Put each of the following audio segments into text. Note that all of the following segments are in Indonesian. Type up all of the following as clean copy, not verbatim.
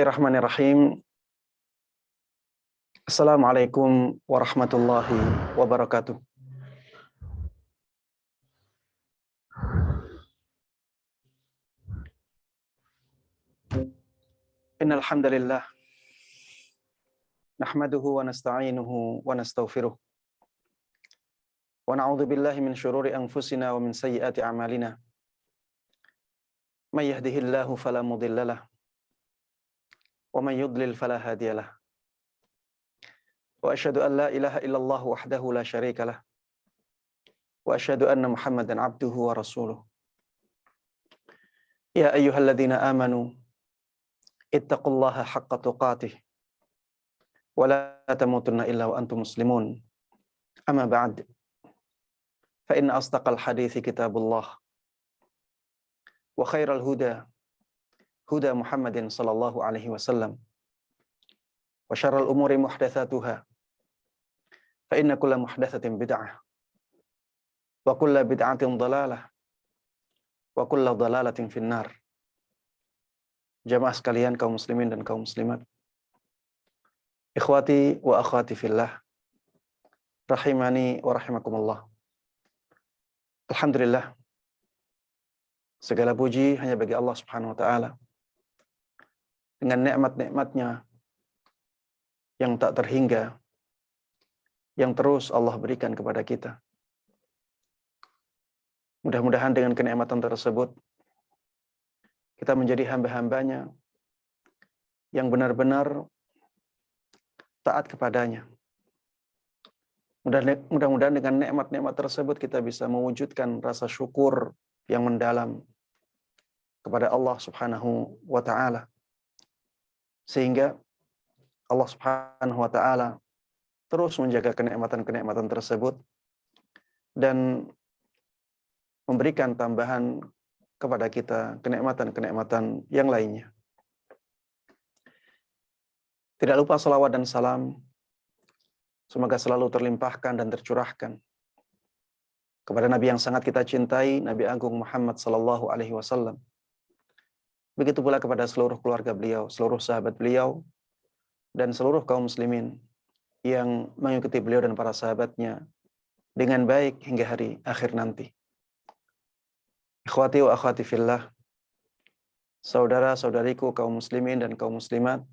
Bismillahirrahmanirrahim. Assalamualaikum warahmatullahi wabarakatuh. Innal hamdalillah nahmaduhu wa nasta'inuhu wa nastaghfiruh wa na'udzu billahi min syururi anfusina wa min sayyiati a'malina. May yahdihillahu fala mudhillalah wa may yudlil fala hadiyalah. Wa asyhadu an la ilaha illallah wahdahu la syarikalah wa asyhadu anna Muhammadan abduhu wa rasuluh. Ya ayyuhalladzina amanu ittaqullaha haqqa tuqatih wa la tamutunna illa wa antum muslimun. Amma ba'd. Fa inna asdaqal hadithi kitabullah wa khairal huda huda Muhammadin sallallahu alaihi wasallam wa syarral umuri muhdatsatuha fa inna kulla muhdatsatin bid'ah wa kulla bid'atin dhalalah wa kulla dhalalatin finnar. Jamaah sekalian, kaum muslimin dan kaum muslimat, ikhwati wa akhwati fillah, rahimani wa rahimakumullah. Alhamdulillah, segala puji hanya bagi Allah Subhanahu wa taala dengan nikmat-nikmatnya yang tak terhingga yang terus Allah berikan kepada kita. Mudah-mudahan dengan kenikmatan tersebut kita menjadi hamba-hambanya yang benar-benar taat kepadanya. Mudah-mudahan dengan nikmat-nikmat tersebut kita bisa mewujudkan rasa syukur yang mendalam kepada Allah Subhanahu wa taala, sehingga Allah Subhanahu wa taala terus menjaga kenikmatan-kenikmatan tersebut dan memberikan tambahan kepada kita kenikmatan-kenikmatan yang lainnya. Tidak lupa salawat dan salam semoga selalu terlimpahkan dan tercurahkan kepada Nabi yang sangat kita cintai, Nabi Agung Muhammad sallallahu alaihi wasallam. Begitu pula kepada seluruh keluarga beliau, seluruh sahabat beliau, dan seluruh kaum muslimin yang mengikuti beliau dan para sahabatnya dengan baik hingga hari akhir nanti. Ikhwati wa akhwati fillah, saudara-saudariku kaum muslimin dan kaum muslimat,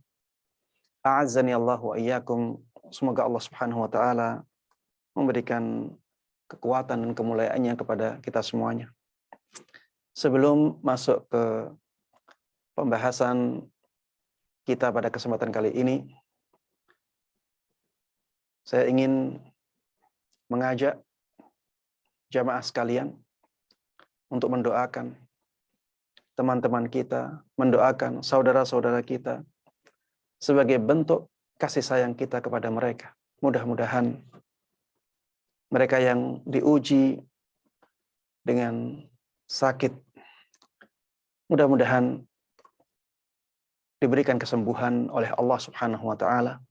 a'azzani Allah wa iyyakum. Semoga Allah Subhanahu wa taala memberikan kekuatan dan kemuliaannya kepada kita semuanya. Sebelum masuk ke pembahasan kita pada kesempatan kali ini, saya ingin mengajak jamaah sekalian untuk mendoakan teman-teman kita, mendoakan saudara-saudara kita sebagai bentuk kasih sayang kita kepada mereka. Mudah-mudahan mereka yang diuji dengan sakit, mudah-mudahan diberikan kesembuhan oleh Allah Subhanahu wa taala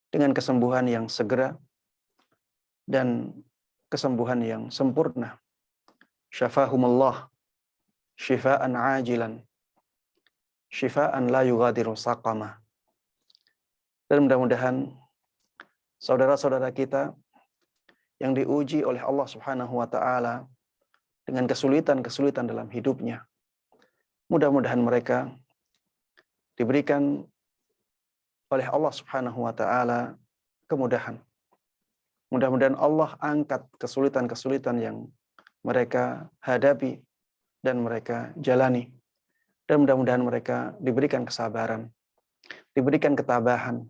dengan kesembuhan yang segera dan kesembuhan yang sempurna. Syafahumullah syifaan ajilan syifaan la yughadiru saqama. Dan mudah-mudahan saudara-saudara kita yang diuji oleh Allah Subhanahu wa taala dengan kesulitan-kesulitan dalam hidupnya, mudah-mudahan mereka diberikan oleh Allah Subhanahu wa taala kemudahan. Mudah-mudahan Allah angkat kesulitan-kesulitan yang mereka hadapi dan mereka jalani. Dan mudah-mudahan mereka diberikan kesabaran, diberikan ketabahan,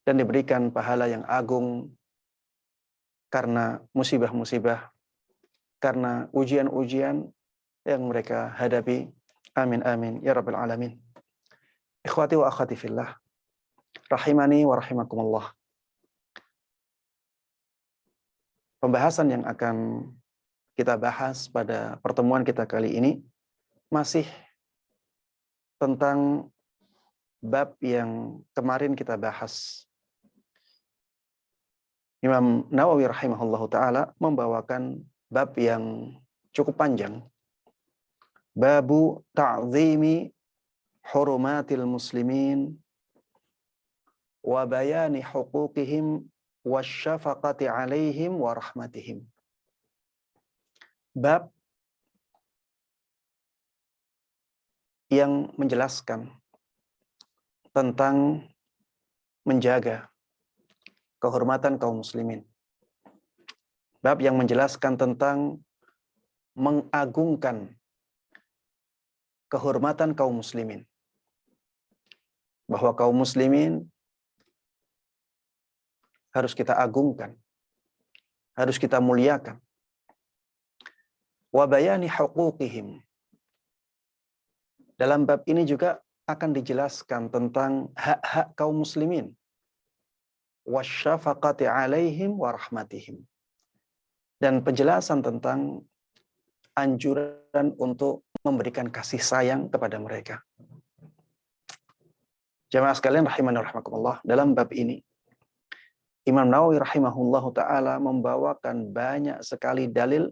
dan diberikan pahala yang agung karena musibah-musibah, karena ujian-ujian yang mereka hadapi. Amin amin ya rabbal alamin. Ikhwati wa akhwati fillah, rahimani wa rahimakumullah. Pembahasan yang akan kita bahas pada pertemuan kita kali ini masih tentang bab yang kemarin kita bahas. Imam Nawawi rahimahullahu taala membawakan bab yang cukup panjang. Babu ta'zimi hurumatil muslimin wa bayani huquqihim wasyafaqati alaihim wa rahmatihim. Bab yang menjelaskan tentang menjaga kehormatan kaum muslimin. Bab yang menjelaskan tentang mengagungkan kehormatan kaum muslimin. Bahwa kaum muslimin harus kita agungkan, harus kita muliakan. Wa bayani huquqihim. Dalam bab ini juga akan dijelaskan tentang hak-hak kaum muslimin. Wasyafaqati alaihim wa rahmatihim. Dan penjelasan tentang anjuran untuk memberikan kasih sayang kepada mereka. Jamaah sekalian rahimani rahimakumullah, dalam bab ini Imam Nawawi rahimahullahu taala membawakan banyak sekali dalil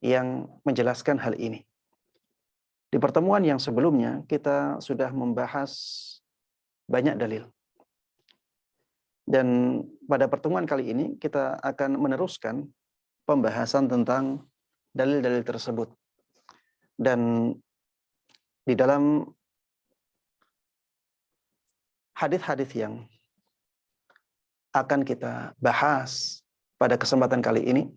yang menjelaskan hal ini. Di pertemuan yang sebelumnya kita sudah membahas banyak dalil. Dan pada pertemuan kali ini kita akan meneruskan pembahasan tentang dalil-dalil tersebut. Dan di dalam hadis-hadis yang akan kita bahas pada kesempatan kali ini,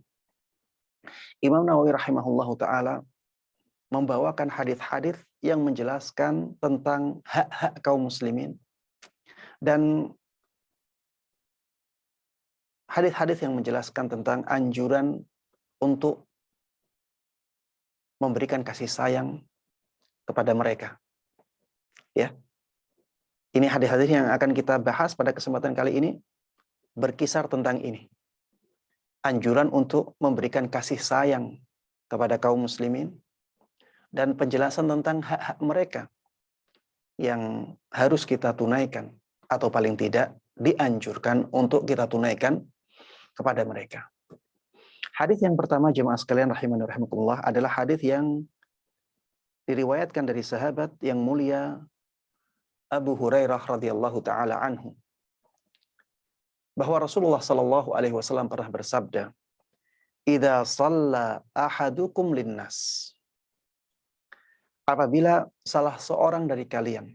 Imam Nawawi rahimahullahu taala membawakan hadis-hadis yang menjelaskan tentang hak-hak kaum muslimin dan hadis-hadis yang menjelaskan tentang anjuran untuk memberikan kasih sayang kepada mereka. Ya. Ini hadis-hadis yang akan kita bahas pada kesempatan kali ini berkisar tentang ini. Anjuran untuk memberikan kasih sayang kepada kaum muslimin dan penjelasan tentang hak-hak mereka yang harus kita tunaikan atau paling tidak dianjurkan untuk kita tunaikan kepada mereka. Hadis yang pertama jemaah sekalian rahimani rahimakumullah adalah hadis yang diriwayatkan dari sahabat yang mulia Abu Hurairah radhiyallahu taala anhu, bahwa Rasulullah sallallahu alaihi wasallam pernah bersabda, "Idza shalla ahadukum linnas." Apabila salah seorang dari kalian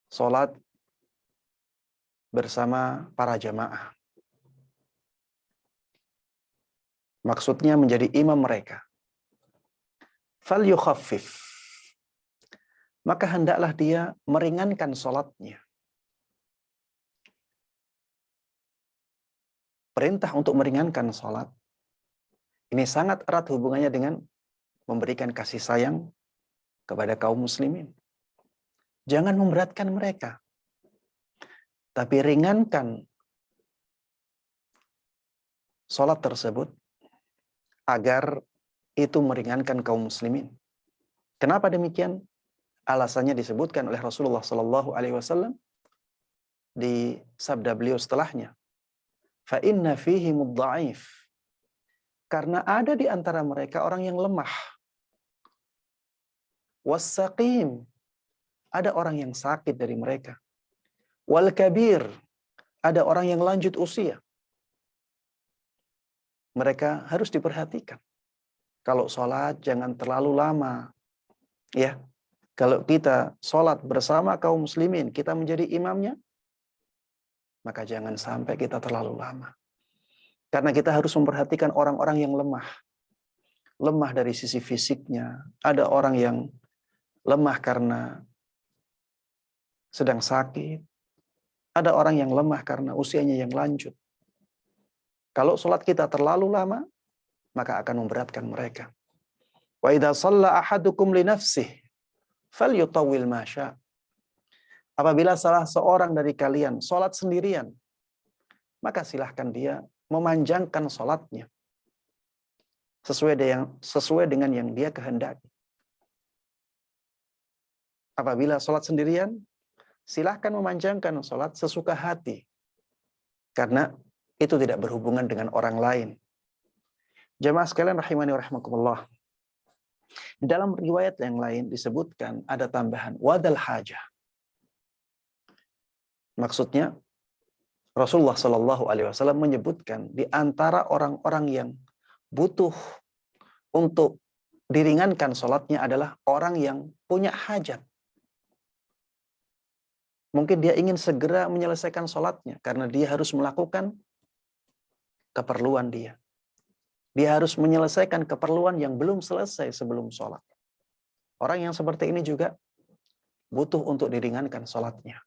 salat bersama para jamaah, maksudnya menjadi imam mereka, falyukhaffif, maka hendaklah dia meringankan salatnya. Perintah untuk meringankan salat ini sangat erat hubungannya dengan memberikan kasih sayang kepada kaum muslimin. Jangan memberatkan mereka, tapi ringankan salat tersebut agar itu meringankan kaum muslimin. Kenapa demikian? Alasannya disebutkan oleh Rasulullah Sallallahu Alaihi Wasallam di sabda beliau setelahnya. Fa inna fihi mudha'if. Karena ada di antara mereka orang yang lemah. Was-saqim. Ada orang yang sakit dari mereka. Wal kabir. Ada orang yang lanjut usia. Mereka harus diperhatikan. Kalau sholat jangan terlalu lama. Ya. Kalau kita sholat bersama kaum muslimin, kita menjadi imamnya, maka jangan sampai kita terlalu lama. Karena kita harus memperhatikan orang-orang yang lemah. Lemah dari sisi fisiknya. Ada orang yang lemah karena sedang sakit. Ada orang yang lemah karena usianya yang lanjut. Kalau sholat kita terlalu lama, maka akan memberatkan mereka. Wa idza shalla ahadukum li nafsihi falyutawwil ma syaa. Apabila salah seorang dari kalian sholat sendirian, maka silahkan dia memanjangkan sholatnya sesuai dengan yang dia kehendaki. Apabila sholat sendirian, silahkan memanjangkan sholat sesuka hati, karena itu tidak berhubungan dengan orang lain. Jamaah sekalian rahimani wa rahimakumullah. Di dalam riwayat yang lain disebutkan ada tambahan wadal hajah. Maksudnya Rasulullah Shallallahu Alaihi Wasallam menyebutkan di antara orang-orang yang butuh untuk diringankan sholatnya adalah orang yang punya hajat. Mungkin dia ingin segera menyelesaikan sholatnya karena dia harus melakukan keperluan dia. Dia harus menyelesaikan keperluan yang belum selesai sebelum sholat. Orang yang seperti ini juga butuh untuk diringankan sholatnya.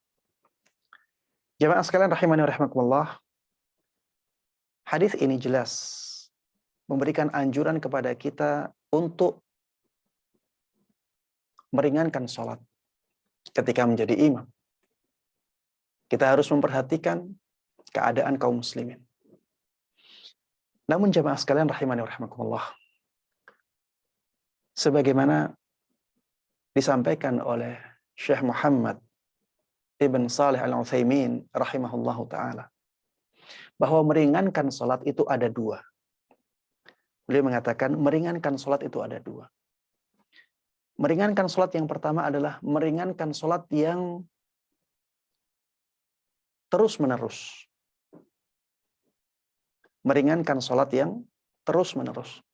Jamaah sekalian rahimani wa rahimakumullah, hadis ini jelas memberikan anjuran kepada kita untuk meringankan sholat ketika menjadi imam. Kita harus memperhatikan keadaan kaum muslimin. Namun jamaah sekalian rahimani wa rahimakumullah, sebagaimana disampaikan oleh Syekh Muhammad Ibn Salih Al-Utsaimin rahimahullahu ta'ala, bahwa meringankan sholat itu ada dua. Beliau mengatakan meringankan sholat itu ada dua. Meringankan sholat yang pertama adalah meringankan sholat yang terus-menerus. Meringankan sholat yang terus-menerus.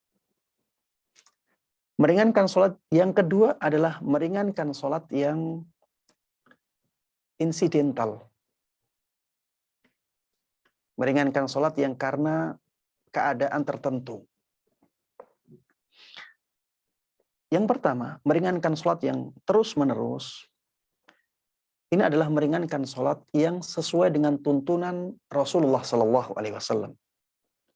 Meringankan sholat yang kedua adalah meringankan sholat yang insidental. Meringankan sholat yang karena keadaan tertentu. Yang pertama, meringankan sholat yang terus-menerus. Ini adalah meringankan sholat yang sesuai dengan tuntunan Rasulullah Sallallahu Alaihi Wasallam.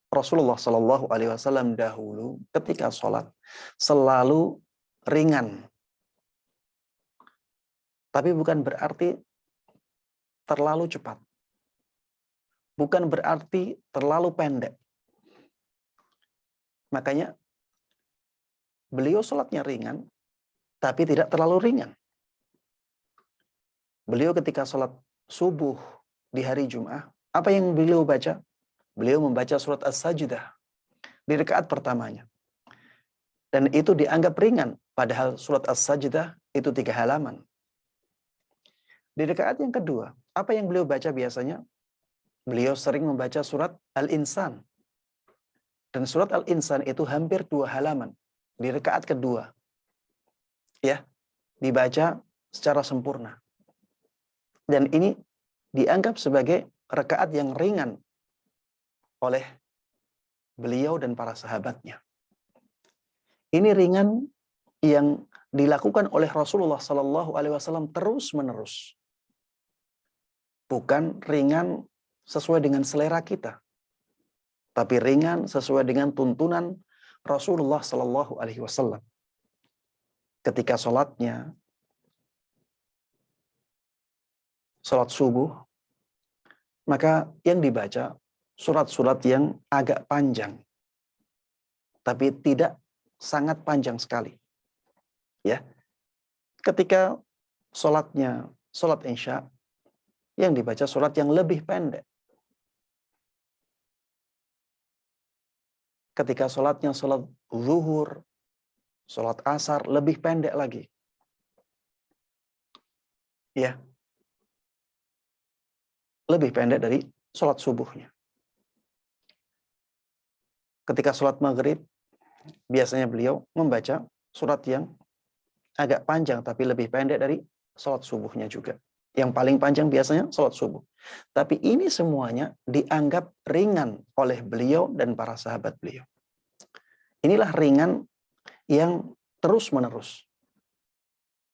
Rasulullah Sallallahu Alaihi Wasallam dahulu ketika sholat selalu ringan. Tapi bukan berarti terlalu cepat. Bukan berarti terlalu pendek. Makanya beliau sholatnya ringan, tapi tidak terlalu ringan. Beliau ketika sholat subuh di hari Jum'ah, apa yang beliau baca? Beliau membaca surat As-Sajdah di rakaat pertamanya. Dan itu dianggap ringan, padahal surat As-Sajdah itu 3 halaman. Di rakaat yang kedua, apa yang beliau baca biasanya? Beliau sering membaca surat Al-Insan. Dan surat Al-Insan itu hampir 2 halaman. Di rakaat kedua. Ya, dibaca secara sempurna. Dan ini dianggap sebagai rakaat yang ringan oleh beliau dan para sahabatnya. Ini ringan yang dilakukan oleh Rasulullah Sallallahu Alaihi Wasallam terus-menerus. Bukan ringan sesuai dengan selera kita, tapi ringan sesuai dengan tuntunan Rasulullah Sallallahu Alaihi Wasallam. Ketika sholatnya, sholat subuh, maka yang dibaca surat-surat yang agak panjang, tapi tidak sangat panjang sekali. Ya, ketika sholatnya sholat Isya, yang dibaca surat yang lebih pendek. Ketika sholatnya sholat zuhur, sholat asar, lebih pendek lagi. Ya, lebih pendek dari sholat subuhnya. Ketika sholat maghrib, biasanya beliau membaca surat yang agak panjang, tapi lebih pendek dari sholat subuhnya juga. Yang paling panjang biasanya sholat subuh. Tapi ini semuanya dianggap ringan oleh beliau dan para sahabat beliau. Inilah ringan yang terus-menerus.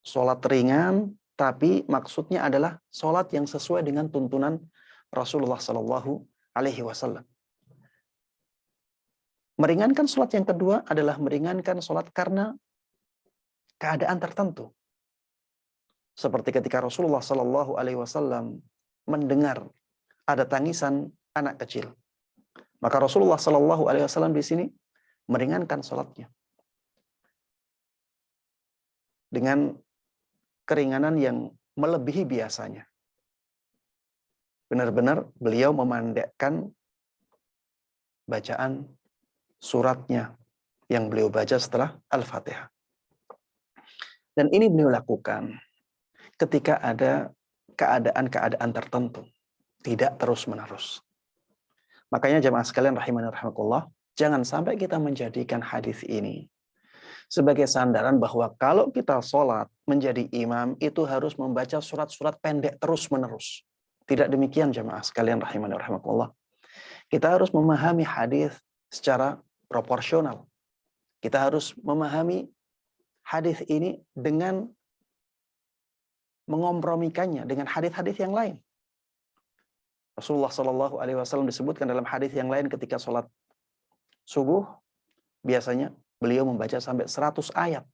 Sholat ringan, tapi maksudnya adalah sholat yang sesuai dengan tuntunan Rasulullah Sallallahu Alaihi Wasallam. Meringankan sholat yang kedua adalah meringankan sholat karena keadaan tertentu. Seperti ketika Rasulullah Sallallahu Alaihi Wasallam mendengar ada tangisan anak kecil, maka Rasulullah Sallallahu Alaihi Wasallam di sini meringankan sholatnya dengan keringanan yang melebihi biasanya. Benar-benar beliau memandekkan bacaan suratnya yang beliau baca setelah Al-Fatihah. Dan ini beliau lakukan ketika ada keadaan-keadaan tertentu, tidak terus-menerus. Makanya jemaah sekalian rahimani rahimakumullah, jangan sampai kita menjadikan hadis ini sebagai sandaran bahwa kalau kita sholat menjadi imam itu harus membaca surat-surat pendek terus-menerus. Tidak demikian jemaah sekalian rahimani rahimakumullah. Kita harus memahami hadis secara proporsional. Kita harus memahami hadis ini dengan mengompromikannya dengan hadis-hadis yang lain. Rasulullah Shallallahu Alaihi Wasallam disebutkan dalam hadis yang lain ketika sholat subuh biasanya beliau membaca sampai 100 ayat.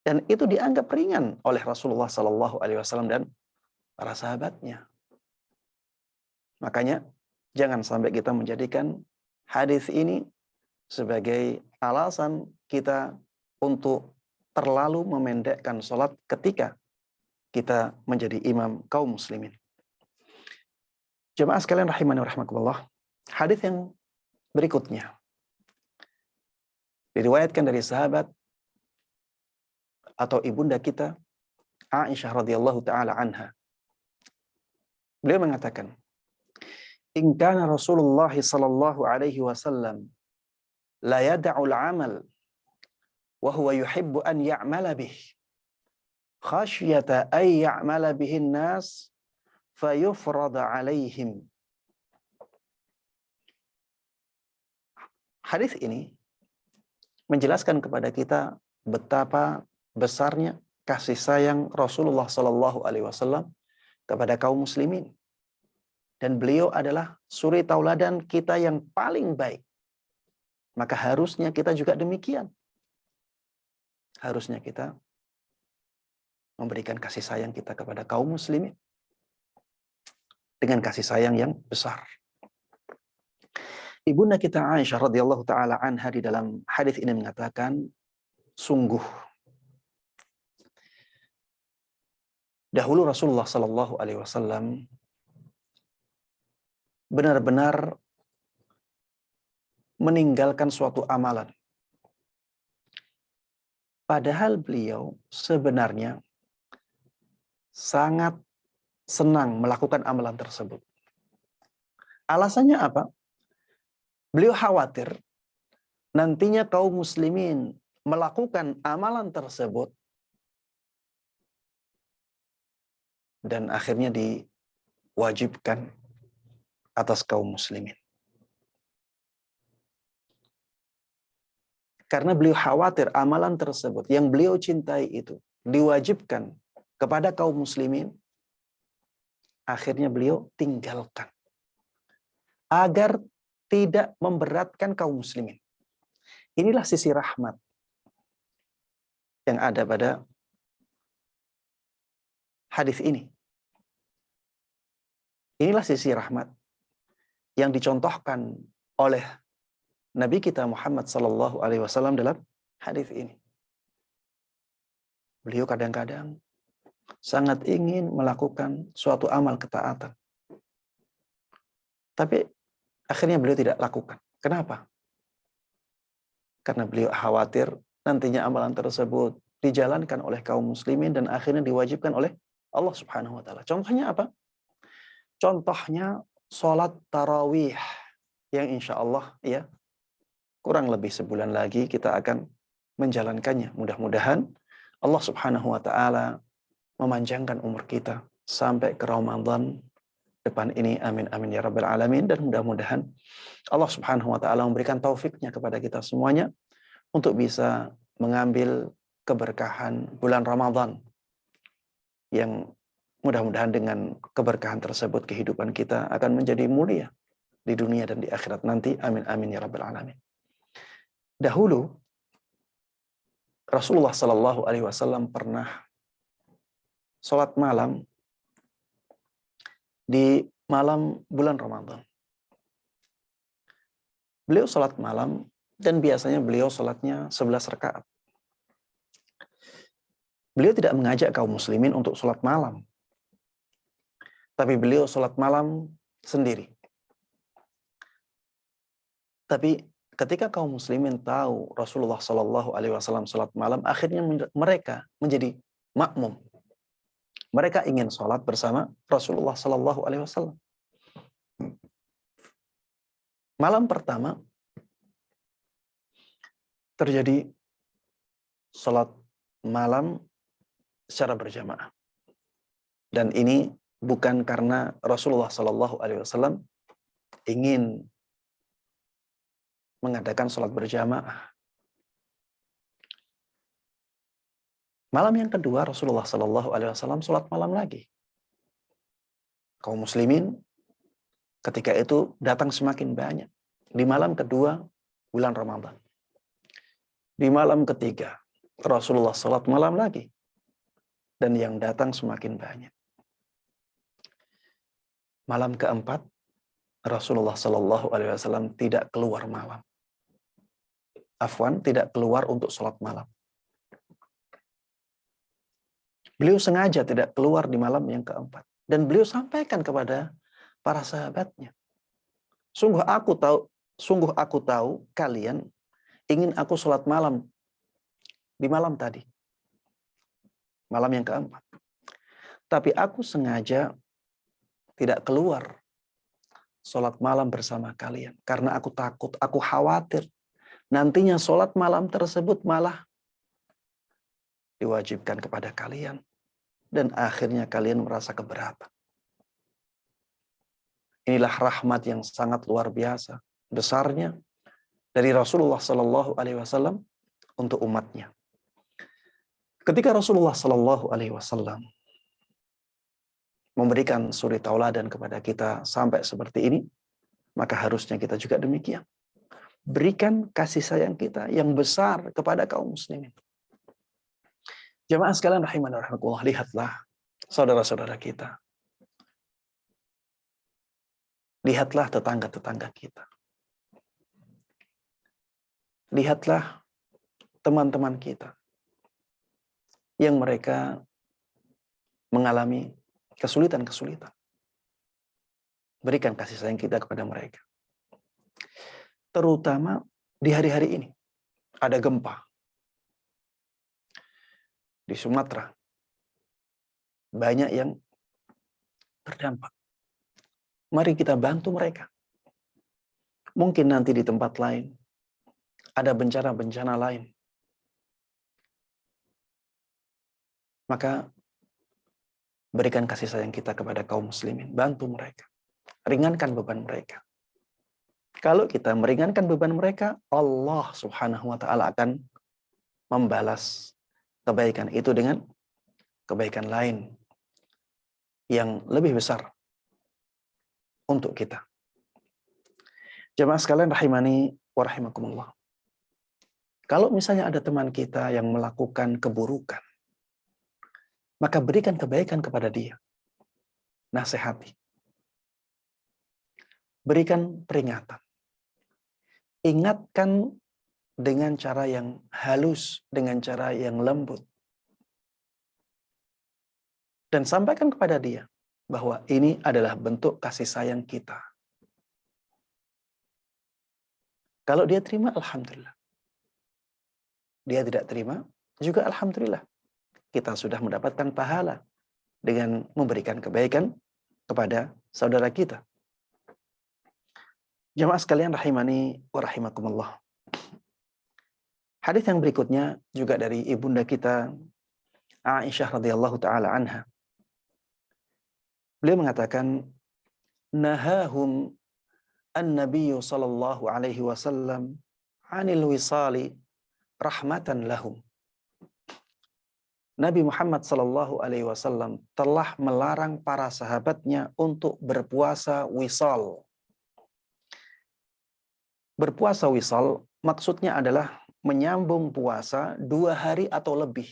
Dan itu dianggap ringan oleh Rasulullah Shallallahu Alaihi Wasallam dan para sahabatnya. Makanya jangan sampai kita menjadikan hadis ini sebagai alasan kita untuk terlalu memendekkan sholat ketika kita menjadi imam kaum muslimin. Jemaah sekalian rahimani wa rahimakumullah, hadis yang berikutnya diriwayatkan dari sahabat atau ibunda kita Aisyah radhiyallahu taala anha. Beliau mengatakan, "In kana Rasulullah sallallahu alaihi wasallam la yad'u al-'amal wa huwa yuhibbu an ya'mala bih khasyata ay ya'mala bihi an-nas fayufrada 'alaihim." Hadis ini menjelaskan kepada kita betapa besarnya kasih sayang Rasulullah Shallallahu Alaihi Wasallam kepada kaum muslimin, dan beliau adalah suri tauladan kita yang paling baik. Maka harusnya kita juga demikian. Harusnya kita memberikan kasih sayang kita kepada kaum muslimin dengan kasih sayang yang besar. Ibunda kita Aisyah radhiyallahu taala anha di dalam hadis ini mengatakan, sungguh dahulu Rasulullah sallallahu alaihi wasallam benar-benar meninggalkan suatu amalan. Padahal beliau sebenarnya sangat senang melakukan amalan tersebut. Alasannya apa? Beliau khawatir nantinya kaum muslimin melakukan amalan tersebut dan akhirnya diwajibkan atas kaum muslimin. Karena beliau khawatir amalan tersebut yang beliau cintai itu diwajibkan kepada kaum muslimin, akhirnya beliau tinggalkan agar tidak memberatkan kaum muslimin. Inilah sisi rahmat yang ada pada hadis ini. Inilah sisi rahmat yang dicontohkan oleh Nabi kita Muhammad sallallahu alaihi wasallam dalam hadis ini. Beliau kadang-kadang sangat ingin melakukan suatu amal ketaatan, tapi akhirnya beliau tidak lakukan. Kenapa? Karena beliau khawatir nantinya amalan tersebut dijalankan oleh kaum muslimin dan akhirnya diwajibkan oleh Allah Subhanahu wa taala. Contohnya apa? Contohnya sholat tarawih yang insya Allah ya kurang lebih sebulan lagi kita akan menjalankannya. Mudah-mudahan Allah Subhanahu wa taala memanjangkan umur kita sampai ke Ramadan depan ini, amin amin ya rabbal alamin. Dan mudah-mudahan Allah Subhanahu wa taala memberikan taufiknya kepada kita semuanya untuk bisa mengambil keberkahan bulan Ramadan, yang mudah-mudahan dengan keberkahan tersebut kehidupan kita akan menjadi mulia di dunia dan di akhirat nanti, amin amin ya rabbal alamin. Dahulu Rasulullah Shallallahu Alaihi Wasallam pernah sholat malam di malam bulan Ramadan. Beliau sholat malam dan biasanya beliau sholatnya 11 rakaat. Beliau tidak mengajak kaum muslimin untuk sholat malam, tapi beliau sholat malam sendiri. Tapi ketika kaum muslimin tahu Rasulullah Shallallahu Alaihi Wasallam sholat malam, akhirnya mereka menjadi makmum. Mereka ingin sholat bersama Rasulullah Shallallahu Alaihi Wasallam. Malam pertama terjadi sholat malam secara berjamaah, dan ini bukan karena Rasulullah Shallallahu Alaihi Wasallam ingin mengadakan sholat berjamaah. Malam yang kedua Rasulullah Shallallahu Alaihi Wasallam sholat malam lagi. Kaum muslimin ketika itu datang semakin banyak. Di malam kedua bulan Ramadan. Di malam ketiga Rasulullah sholat malam lagi. Dan yang datang semakin banyak. Malam keempat Rasulullah Shallallahu Alaihi Wasallam tidak keluar malam. Tidak keluar untuk sholat malam. Beliau sengaja tidak keluar di malam yang keempat. Dan beliau sampaikan kepada para sahabatnya. Sungguh aku tahu kalian ingin aku sholat malam di malam tadi. Malam yang keempat. Tapi aku sengaja tidak keluar sholat malam bersama kalian. Karena aku takut, aku khawatir. Nantinya sholat malam tersebut malah diwajibkan kepada kalian. Dan akhirnya kalian merasa keberatan. Inilah rahmat yang sangat luar biasa. Besarnya dari Rasulullah Sallallahu Alaihi Wasallam untuk umatnya. Ketika Rasulullah Sallallahu Alaihi Wasallam memberikan suri tauladan kepada kita sampai seperti ini, maka harusnya kita juga demikian. Berikan kasih sayang kita yang besar kepada kaum muslimin. Jamaah sekalian rahimani wa rahimakumullah, lihatlah saudara-saudara kita. Lihatlah tetangga-tetangga kita. Lihatlah teman-teman kita yang mereka mengalami kesulitan-kesulitan. Berikan kasih sayang kita kepada mereka. Terutama di hari-hari ini. Ada gempa. Di Sumatera. Banyak yang terdampak. Mari kita bantu mereka. Mungkin nanti di tempat lain. Ada bencana-bencana lain. Maka berikan kasih sayang kita kepada kaum muslimin. Bantu mereka. Ringankan beban mereka. Kalau kita meringankan beban mereka, Allah Subhanahu wa Ta'ala akan membalas kebaikan itu dengan kebaikan lain yang lebih besar untuk kita. Jemaah sekalian rahimani wa rahimakumullah. Kalau misalnya ada teman kita yang melakukan keburukan, maka berikan kebaikan kepada dia. Nasihati. Berikan peringatan. Ingatkan dengan cara yang halus, dengan cara yang lembut. Dan sampaikan kepada dia bahwa ini adalah bentuk kasih sayang kita. Kalau dia terima, alhamdulillah. Dia tidak terima, juga alhamdulillah. Kita sudah mendapatkan pahala dengan memberikan kebaikan kepada saudara kita. Jamaah sekalian rahimani wa rahimakumullah. Hadis yang berikutnya juga dari ibunda kita Aisyah radhiyallahu taala anha. Beliau mengatakan, nahahum an-nabiy sallallahu alaihi wasallam 'anil wisali rahmatan lahum. Nabi Muhammad sallallahu alaihi wasallam telah melarang para sahabatnya untuk berpuasa wisal. Berpuasa wisal maksudnya adalah menyambung puasa 2 hari atau lebih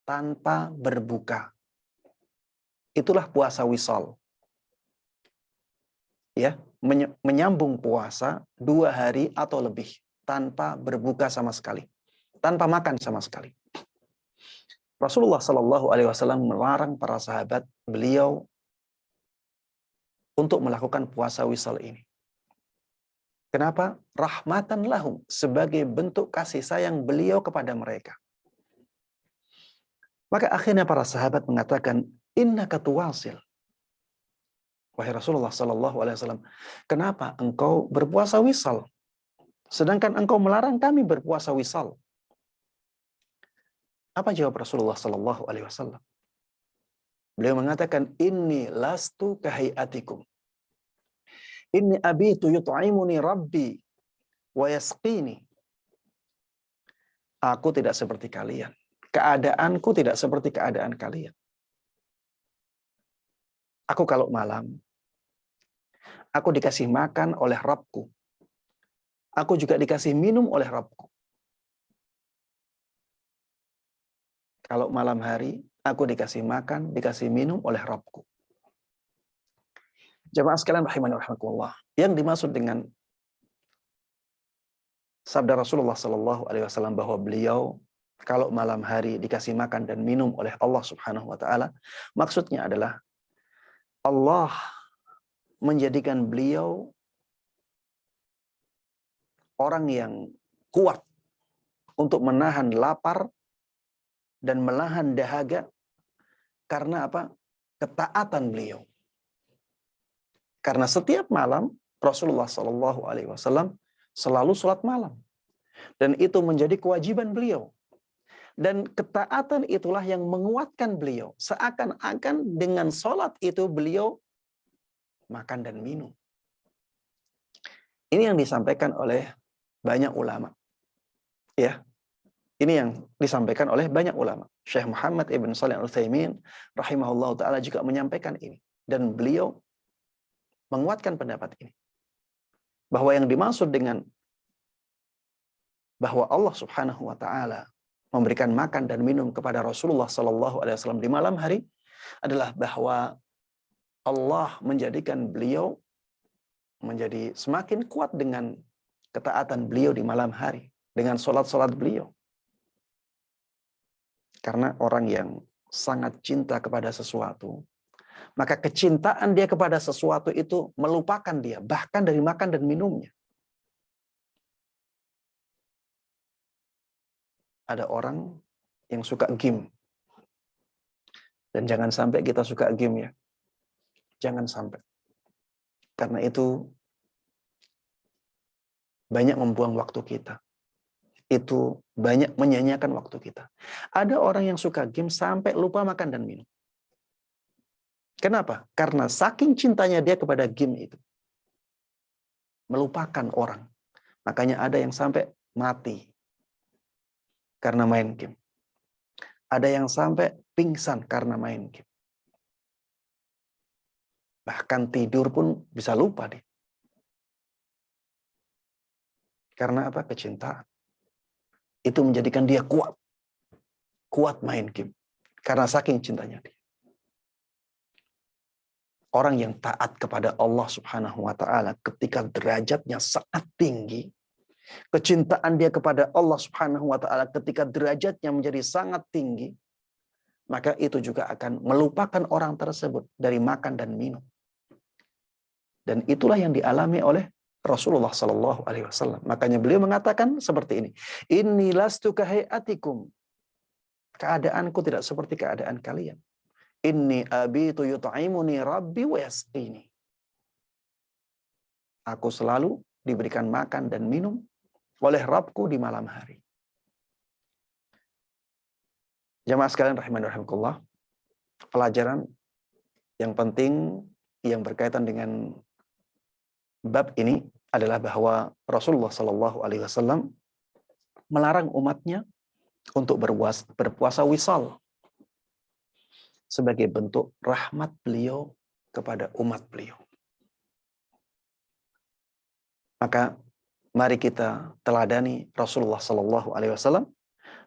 tanpa berbuka. Itulah puasa wisal. Ya, menyambung puasa 2 hari atau lebih tanpa berbuka sama sekali, tanpa makan sama sekali. Rasulullah Shallallahu Alaihi Wasallam melarang para sahabat beliau untuk melakukan puasa wisal ini. Kenapa? Rahmatan lahum, sebagai bentuk kasih sayang beliau kepada mereka. Maka akhirnya para sahabat mengatakan, innaka tuwasil. Wahai Rasulullah sallallahu alaihi wasallam, kenapa engkau berpuasa wisal sedangkan engkau melarang kami berpuasa wisal? Apa jawab Rasulullah sallallahu alaihi wasallam? Beliau mengatakan, inni lastu kahayatikum. Inni abitu yut'imuni rabbi wa yasqini. Aku tidak seperti kalian. Keadaanku tidak seperti keadaan kalian. Aku kalau malam, aku dikasih makan oleh Rabbku. Aku juga dikasih minum oleh Rabbku. Kalau malam hari, aku dikasih makan, dikasih minum oleh Rabbku. Jamaah sekalian rahimani wa rahimakumullah. Yang dimaksud dengan sabda Rasulullah sallallahu alaihi wasallam bahwa beliau kalau malam hari dikasih makan dan minum oleh Allah Subhanahu wa taala, maksudnya adalah Allah menjadikan beliau orang yang kuat untuk menahan lapar dan menahan dahaga karena apa? Ketaatan beliau. Karena setiap malam Rasulullah Shallallahu Alaihi Wasallam selalu sholat malam, dan itu menjadi kewajiban beliau. Dan ketaatan itulah yang menguatkan beliau. Seakan-akan dengan sholat itu beliau makan dan minum. Ini yang disampaikan oleh banyak ulama. Ya, ini yang disampaikan oleh banyak ulama. Syekh Muhammad ibn Shalih Al-Utsaimin rahimahullah taala juga menyampaikan ini, dan beliau menguatkan pendapat ini, bahwa yang dimaksud dengan bahwa Allah Subhanahu wa taala memberikan makan dan minum kepada Rasulullah sallallahu alaihi wasallam di malam hari adalah bahwa Allah menjadikan beliau menjadi semakin kuat dengan ketaatan beliau di malam hari, dengan salat-salat beliau. Karena orang yang sangat cinta kepada sesuatu, maka kecintaan dia kepada sesuatu itu melupakan dia, bahkan dari makan dan minumnya. Ada orang yang suka game. Dan jangan sampai kita suka game ya. Jangan sampai. Karena itu banyak membuang waktu kita. Itu banyak menyanyiakan waktu kita. Ada orang yang suka game sampai lupa makan dan minum. Kenapa? Karena saking cintanya dia kepada game itu, melupakan orang. Makanya ada yang sampai mati karena main game. Ada yang sampai pingsan karena main game. Bahkan tidur pun bisa lupa dia. Karena apa? Kecintaan. Itu menjadikan dia kuat. Kuat main game. Karena saking cintanya dia. Orang yang taat kepada Allah Subhanahu wa taala ketika derajatnya sangat tinggi, kecintaan dia kepada Allah Subhanahu wa taala ketika derajatnya menjadi sangat tinggi, maka itu juga akan melupakan orang tersebut dari makan dan minum. Dan itulah yang dialami oleh Rasulullah sallallahu alaihi wasallam. Makanya beliau mengatakan seperti ini, inni lastu kahayatikum. Keadaanku tidak seperti keadaan kalian. Inni abitu yut'imuni rabbi wa yasqini. Aku selalu diberikan makan dan minum oleh Rabbku di malam hari. Jamaah sekalian rahimani rahimakumullah, pelajaran yang penting yang berkaitan dengan bab ini adalah bahwa Rasulullah Shallallahu Alaihi Wasallam melarang umatnya untuk berpuasa wisal sebagai bentuk rahmat beliau kepada umat beliau. Maka mari kita teladani Rasulullah Shallallahu Alaihi Wasallam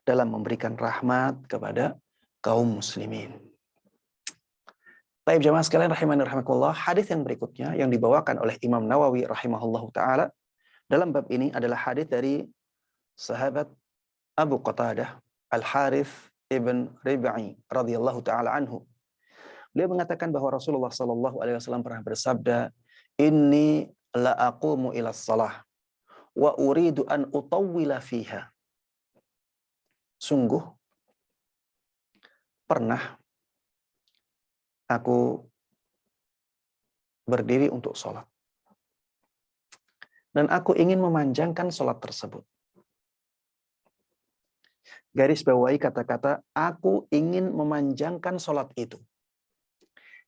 dalam memberikan rahmat kepada kaum muslimin. Baik jamaah sekalian rahimani rahimakumullah, hadis yang berikutnya yang dibawakan oleh Imam Nawawi rahimahullahu taala dalam bab ini adalah hadis dari sahabat Abu Qatadah Al-Harith ibn Rib'i radhiyallahu taala anhu. Beliau mengatakan bahwa Rasulullah sallallahu alaihi wasallam pernah bersabda, "Inni la aqumu ila shalah wa uridu an utawwila fiha. Sungguh pernah aku berdiri untuk sholat. Dan aku ingin memanjangkan sholat tersebut. Garis bawahi kata-kata, aku ingin memanjangkan sholat itu.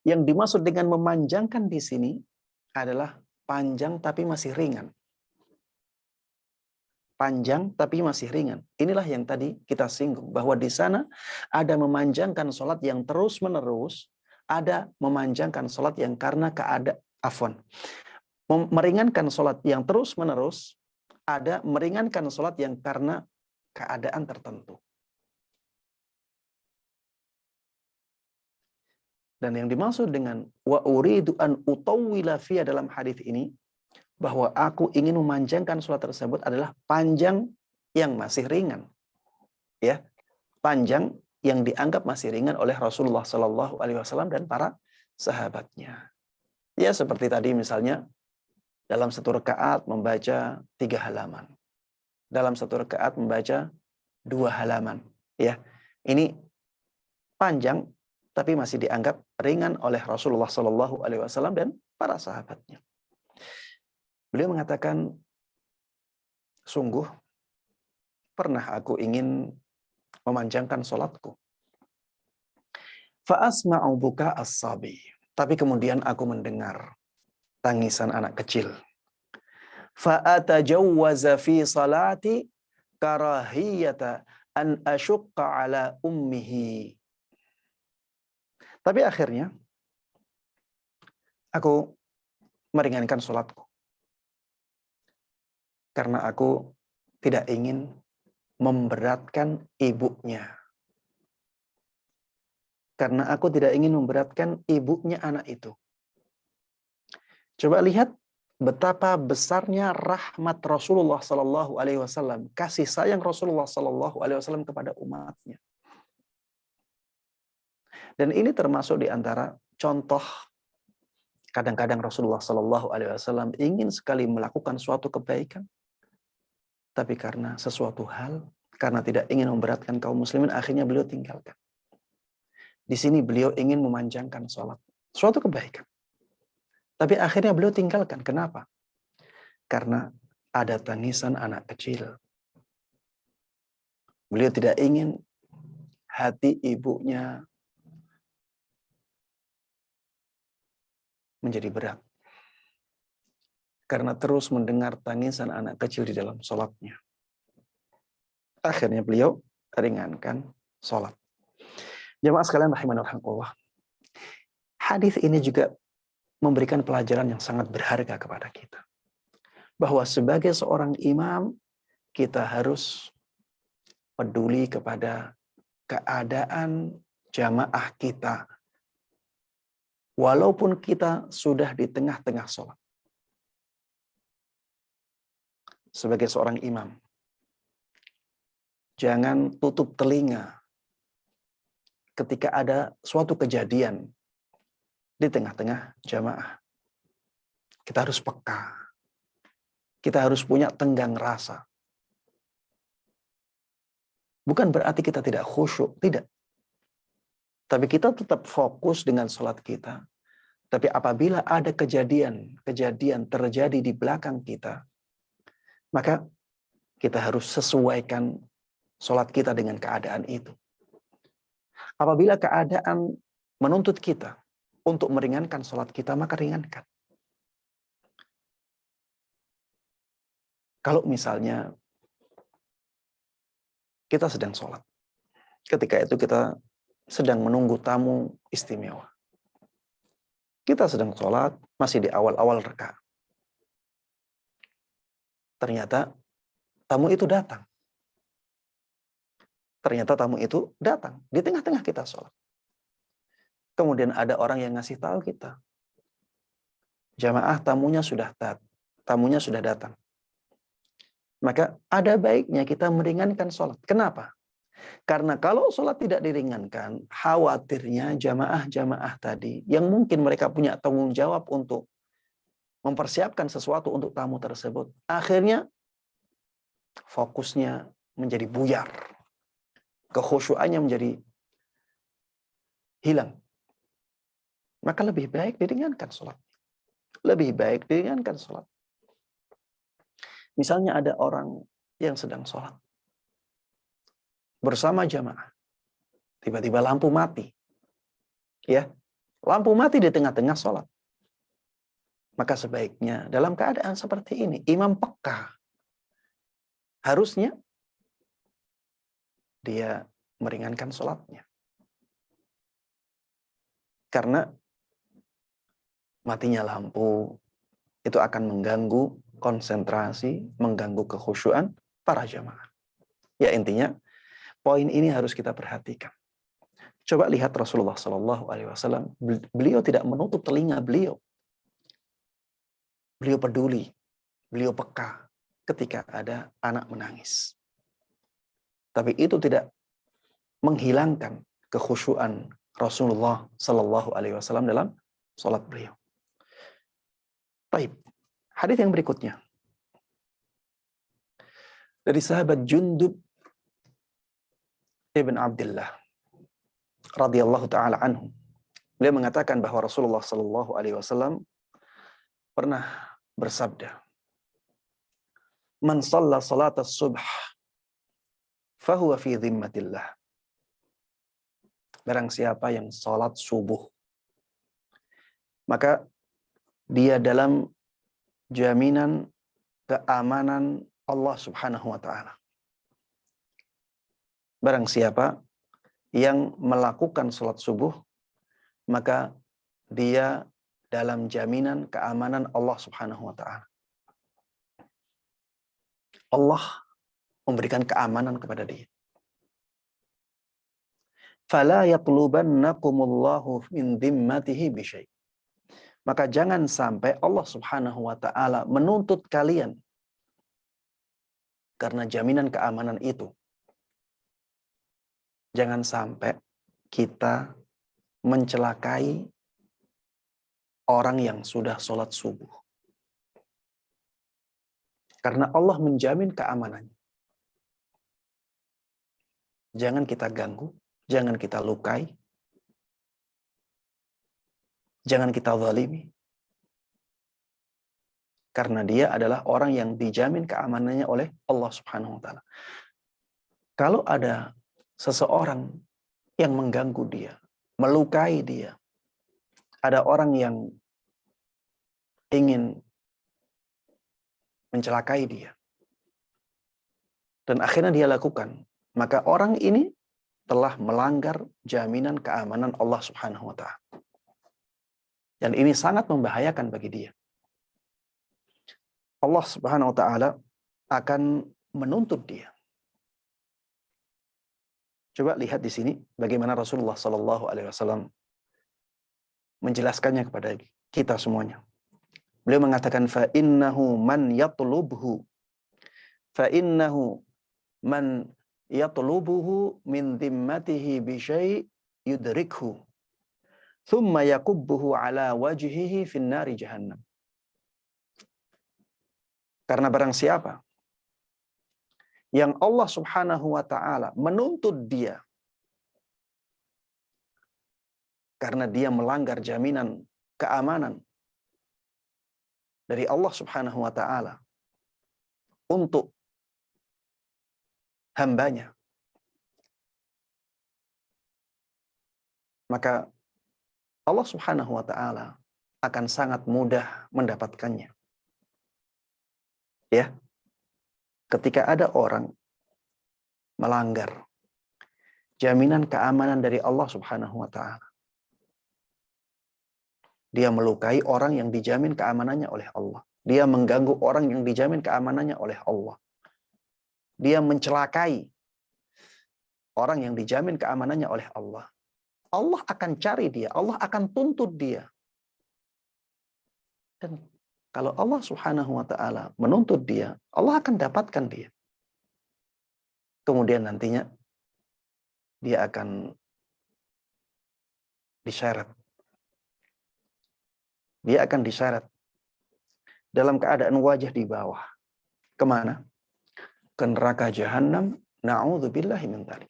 Yang dimaksud dengan memanjangkan di sini adalah panjang tapi masih ringan. Panjang tapi masih ringan. Inilah yang tadi kita singgung, bahwa di sana ada memanjangkan sholat yang terus-menerus, ada memanjangkan sholat yang karena meringankan sholat yang terus-menerus, ada meringankan sholat yang karena keadaan tertentu. Dan yang dimaksud dengan wa uridu an utawwila fiha dalam hadis ini, bahwa aku ingin memanjangkan sholat tersebut adalah panjang yang masih ringan. Ya, panjang yang dianggap masih ringan oleh Rasulullah SAW dan para sahabatnya. Ya, seperti tadi misalnya, dalam satu rakaat membaca 3 halaman. Dalam satu rakaat membaca 2 halaman. Ya, ini panjang tapi masih dianggap ringan oleh Rasulullah SAW dan para sahabatnya. Beliau mengatakan, sungguh pernah aku ingin memanjangkan sholatku. Fa'asma'u buka as-sabi. Tapi kemudian aku mendengar tangisan anak kecil. Fa'atajawwaza fi salati karahiyata an asyukka ala ummihi. Tapi akhirnya aku meringankan sholatku. Karena aku tidak ingin memberatkan ibunya. Karena aku tidak ingin memberatkan ibunya anak itu. Coba lihat betapa besarnya rahmat Rasulullah SAW, kasih sayang Rasulullah SAW kepada umatnya. Dan ini termasuk di antara contoh kadang-kadang Rasulullah SAW ingin sekali melakukan suatu kebaikan, tapi karena sesuatu hal, karena tidak ingin memberatkan kaum muslimin, akhirnya beliau tinggalkan. Di sini beliau ingin memanjangkan sholat, suatu kebaikan. Tapi akhirnya beliau tinggalkan. Kenapa? Karena ada tangisan anak kecil. Beliau tidak ingin hati ibunya menjadi berat. Karena terus mendengar tangisan anak kecil di dalam sholatnya. Akhirnya beliau ringankan sholat. Jamaah sekalian rahimani wa rahimakumullah. Hadis ini juga memberikan pelajaran yang sangat berharga kepada kita. Bahwa sebagai seorang imam, kita harus peduli kepada keadaan jamaah kita. Walaupun kita sudah di tengah-tengah sholat. Sebagai seorang imam, jangan tutup telinga ketika ada suatu kejadian di tengah-tengah jamaah. Kita harus peka. Kita harus punya tenggang rasa. Bukan berarti kita tidak khusyuk, tidak. Tapi kita tetap fokus dengan sholat kita. Tapi apabila ada kejadian terjadi di belakang kita, maka kita harus sesuaikan sholat kita dengan keadaan itu. Apabila keadaan menuntut kita untuk meringankan sholat kita, maka ringankan. Kalau misalnya kita sedang sholat, ketika itu kita sedang menunggu tamu istimewa. Kita sedang sholat, masih di awal-awal rakaat. Ternyata tamu itu datang. Di tengah-tengah kita sholat. Kemudian ada orang yang ngasih tahu kita, jamaah tamunya sudah datang. Maka ada baiknya kita meringankan sholat. Kenapa? Karena kalau sholat tidak diringankan, khawatirnya jamaah-jamaah tadi, yang mungkin mereka punya tanggung jawab untuk mempersiapkan sesuatu untuk tamu tersebut, akhirnya fokusnya menjadi buyar, kekhusyuannya menjadi hilang. Maka lebih baik diringankan sholat. Lebih baik diringankan sholat. Misalnya ada orang yang sedang sholat bersama jamaah. Tiba-tiba lampu mati. Ya, lampu mati di tengah-tengah sholat. Maka sebaiknya dalam keadaan seperti ini, imam peka. Harusnya dia meringankan sholatnya. Karena matinya lampu itu akan mengganggu konsentrasi, mengganggu kekhusyuan para jamaah. Ya intinya, poin ini harus kita perhatikan. Coba lihat Rasulullah SAW, beliau tidak menutup telinga beliau. Beliau peduli, beliau peka ketika ada anak menangis. Tapi itu tidak menghilangkan kekhusyuan Rasulullah SAW dalam sholat beliau. Baik, hadis yang berikutnya dari sahabat Jundub ibn Abdullah radhiyallahu taala anhu. Beliau mengatakan bahwa Rasulullah SAW pernah bersabda, "Man shalla salat as-subh fahuwa fi dhimmatillah." Barang siapa yang salat subuh, maka dia dalam jaminan keamanan Allah Subhanahu wa taala. Barang siapa yang melakukan salat subuh, maka dia dalam jaminan keamanan Allah Subhanahu wa taala. Allah memberikan keamanan kepada dia. Fala yatlubannakumullahu min dhimmatihi bisyai. Maka jangan sampai Allah Subhanahu wa taala menuntut kalian karena jaminan keamanan itu. Jangan sampai kita mencelakai orang yang sudah sholat subuh. Karena Allah menjamin keamanannya. Jangan kita ganggu, jangan kita lukai, jangan kita zalimi. Karena dia adalah orang yang dijamin keamanannya oleh Allah Subhanahu wa taala. Kalau ada seseorang yang mengganggu dia, melukai dia, ada orang yang ingin mencelakai dia, dan akhirnya dia lakukan, maka orang ini telah melanggar jaminan keamanan Allah Subhanahu wa taala. Dan ini sangat membahayakan bagi dia. Allah Subhanahu wa taala akan menuntut dia. Coba lihat di sini bagaimana Rasulullah SAW menjelaskannya kepada kita semuanya. Beliau mengatakan fa innahu man yatlubhu min dhimmatihi bi syai' yudrikhu thumma yakubbuhu ala wajhihi fin nari jahannam. Karena barang siapa yang Allah Subhanahu wa taala menuntut dia karena dia melanggar jaminan keamanan dari Allah Subhanahu wa taala untuk hambanya, maka Allah Subhanahu wa taala akan sangat mudah mendapatkannya. Ya. Ketika ada orang melanggar jaminan keamanan dari Allah Subhanahu wa taala, dia melukai orang yang dijamin keamanannya oleh Allah. Dia mengganggu orang yang dijamin keamanannya oleh Allah. Dia mencelakai orang yang dijamin keamanannya oleh Allah. Allah akan cari dia, Allah akan tuntut dia. Dan kalau Allah Subhanahu wa taala menuntut dia, Allah akan dapatkan dia. Kemudian nantinya dia akan diseret. Dia akan diseret dalam keadaan wajah di bawah. Kemana? ke neraka jahanam. Na'udzubillahi min dzalik.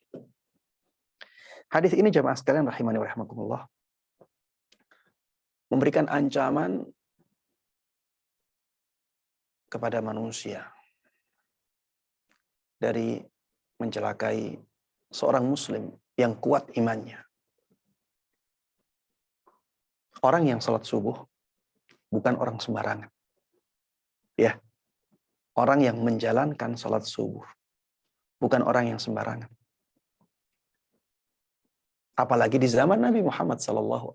Hadis ini jamaah sekalian rahimani wa rahimakumullah memberikan ancaman kepada manusia dari mencelakai seorang muslim yang kuat imannya. Orang yang salat subuh bukan orang sembarangan. Ya. Orang yang menjalankan salat subuh bukan orang yang sembarangan. Apalagi di zaman Nabi Muhammad SAW.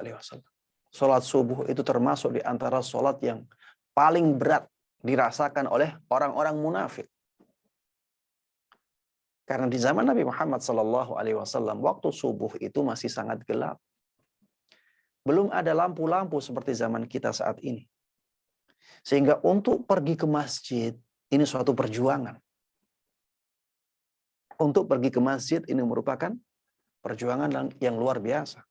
Salat subuh itu termasuk di antara salat yang paling berat dirasakan oleh orang-orang munafik. Karena di zaman Nabi Muhammad SAW, waktu subuh itu masih sangat gelap. Belum ada lampu-lampu seperti zaman kita saat ini. Sehingga untuk pergi ke masjid, ini suatu perjuangan. Untuk pergi ke masjid ini merupakan perjuangan yang luar biasa.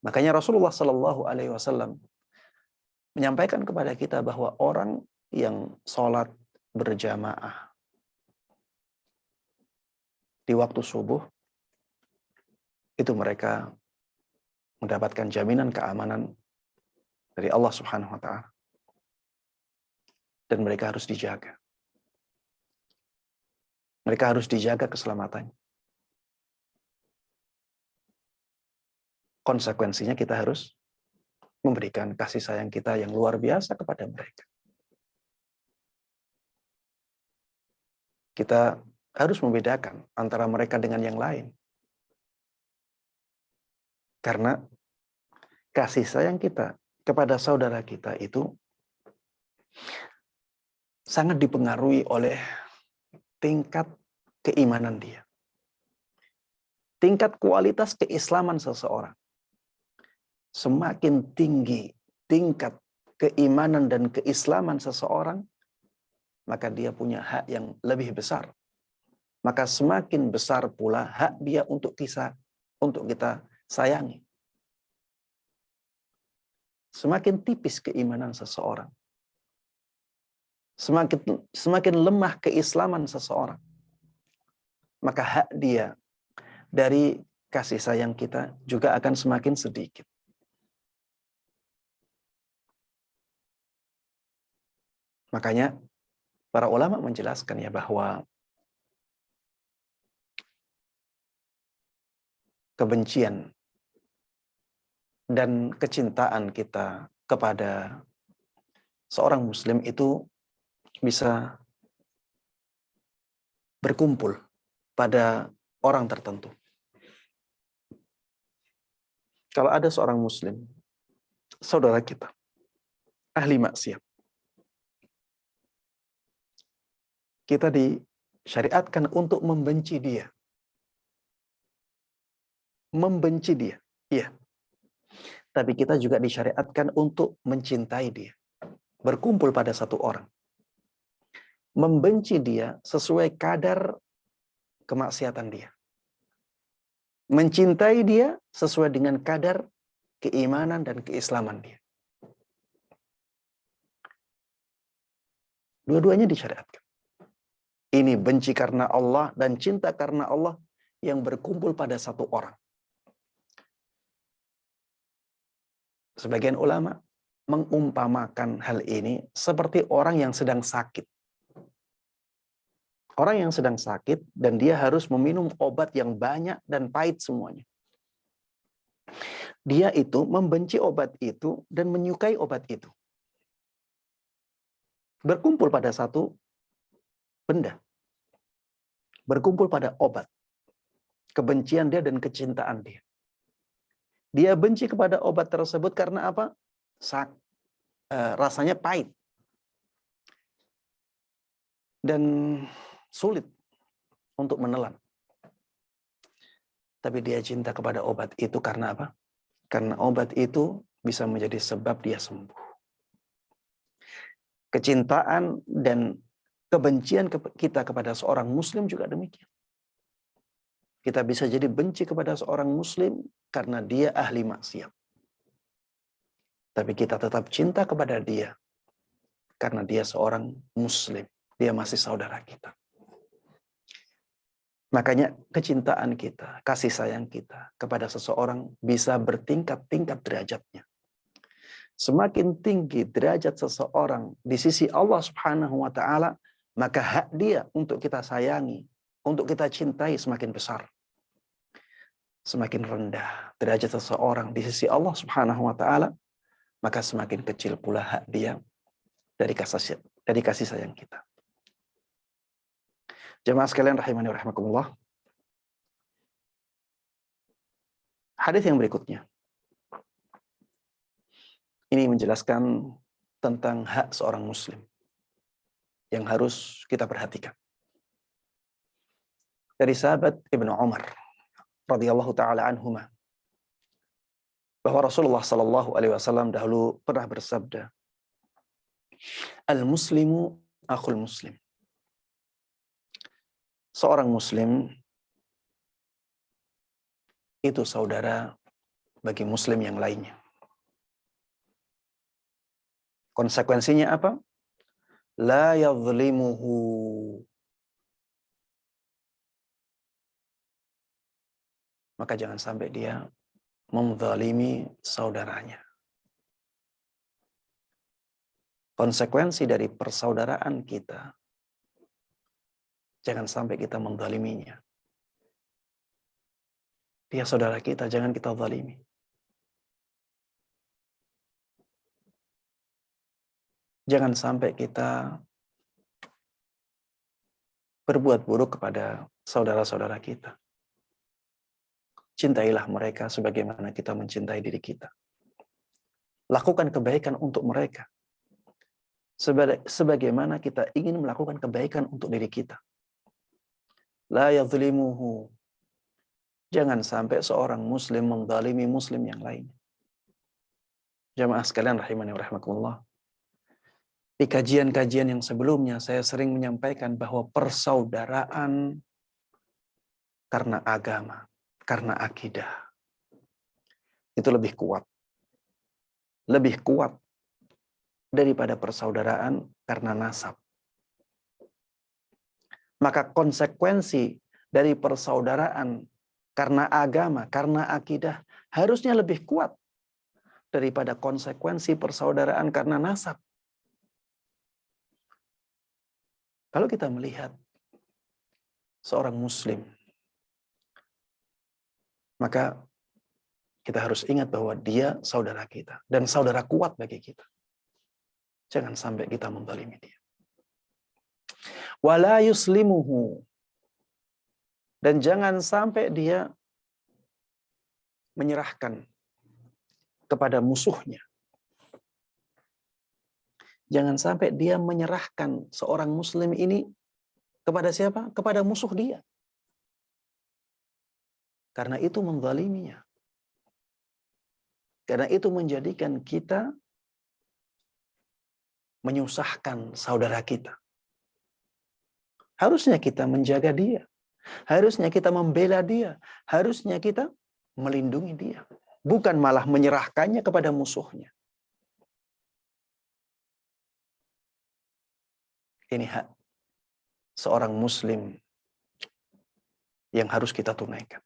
Makanya Rasulullah SAW menyampaikan kepada kita bahwa orang yang sholat berjamaah di waktu subuh, itu mereka mendapatkan jaminan keamanan dari Allah Subhanahu wa Ta'ala. Dan mereka harus dijaga. Mereka harus dijaga keselamatannya. Konsekuensinya kita harus memberikan kasih sayang kita yang luar biasa kepada mereka. Kita harus membedakan antara mereka dengan yang lain. Karena kasih sayang kita kepada saudara kita itu sangat dipengaruhi oleh tingkat keimanan dia. Tingkat kualitas keislaman seseorang. Semakin tinggi tingkat keimanan dan keislaman seseorang, maka dia punya hak yang lebih besar. Maka semakin besar pula hak dia untuk kita sayangi. Semakin tipis keimanan seseorang, semakin lemah keislaman seseorang, maka hak dia dari kasih sayang kita juga akan semakin sedikit. Makanya para ulama menjelaskan ya bahwa kebencian dan kecintaan kita kepada seorang muslim itu bisa berkumpul pada orang tertentu. Kalau ada seorang muslim, saudara kita, ahli maksiat, kita disyariatkan untuk membenci dia. Membenci dia, iya. Tapi kita juga disyariatkan untuk mencintai dia. Berkumpul pada satu orang. Membenci dia sesuai kadar kemaksiatan dia. Mencintai dia sesuai dengan kadar keimanan dan keislaman dia. Dua-duanya disyariatkan. Ini benci karena Allah dan cinta karena Allah yang berkumpul pada satu orang. Sebagian ulama mengumpamakan hal ini seperti orang yang sedang sakit. Orang yang sedang sakit dan dia harus meminum obat yang banyak dan pahit semuanya. Dia itu membenci obat itu dan menyukai obat itu. Berkumpul pada satu benda. Berkumpul pada obat. Kebencian dia dan kecintaan dia. Dia benci kepada obat tersebut karena apa? Rasanya pahit. Dan sulit untuk menelan. Tapi dia cinta kepada obat itu karena apa? Karena obat itu bisa menjadi sebab dia sembuh. Kecintaan dan kebencian kita kepada seorang muslim juga demikian. Kita bisa jadi benci kepada seorang muslim karena dia ahli maksiat. Tapi kita tetap cinta kepada dia karena dia seorang muslim. Dia masih saudara kita. Makanya kecintaan kita, kasih sayang kita kepada seseorang bisa bertingkat-tingkat derajatnya. Semakin tinggi derajat seseorang di sisi Allah Subhanahu wa taala, maka hak dia untuk kita sayangi, untuk kita cintai semakin besar. Semakin rendah derajat seseorang di sisi Allah Subhanahu wa taala, maka semakin kecil pula hak dia dari kasih sayang kita. Jemaah sekalian rahimani wa rahimakumullah. Hadis yang berikutnya ini menjelaskan tentang hak seorang muslim yang harus kita perhatikan. Dari sahabat Ibnu Umar radhiyallahu taala anhuma, bahwa Rasulullah sallallahu alaihi wasallam dahulu pernah bersabda, "Al-muslimu akhul muslim." Seorang muslim itu saudara bagi muslim yang lainnya. Konsekuensinya apa? La yadhlimuhu. Maka jangan sampai dia menzalimi saudaranya. Konsekuensi dari persaudaraan kita, jangan sampai kita menzaliminya. Dia saudara kita, jangan kita zalimi. Jangan sampai kita berbuat buruk kepada saudara-saudara kita. Cintailah mereka sebagaimana kita mencintai diri kita. Lakukan kebaikan untuk mereka sebagaimana kita ingin melakukan kebaikan untuk diri kita. La yadhlimuhu. Jangan sampai seorang muslim menzalimi muslim yang lain. Jamaah sekalian rahimani wa rahimakumullah. Di kajian-kajian yang sebelumnya saya sering menyampaikan bahwa persaudaraan karena agama, karena akidah, itu lebih kuat. Lebih kuat daripada persaudaraan karena nasab. Maka konsekuensi dari persaudaraan karena agama, karena akidah, harusnya lebih kuat daripada konsekuensi persaudaraan karena nasab. Kalau kita melihat seorang muslim, maka kita harus ingat bahwa dia saudara kita dan saudara kuat bagi kita. Jangan sampai kita menzalimi dia. Wala yuslimuhu. Dan jangan sampai dia menyerahkan kepada musuhnya. Jangan sampai dia menyerahkan seorang muslim ini kepada siapa? Kepada musuh dia. Karena itu menzaliminya. Karena itu menjadikan kita menyusahkan saudara kita. Harusnya kita menjaga dia. Harusnya kita membela dia. Harusnya kita melindungi dia. Bukan malah menyerahkannya kepada musuhnya. Ini hak seorang muslim yang harus kita tunaikan.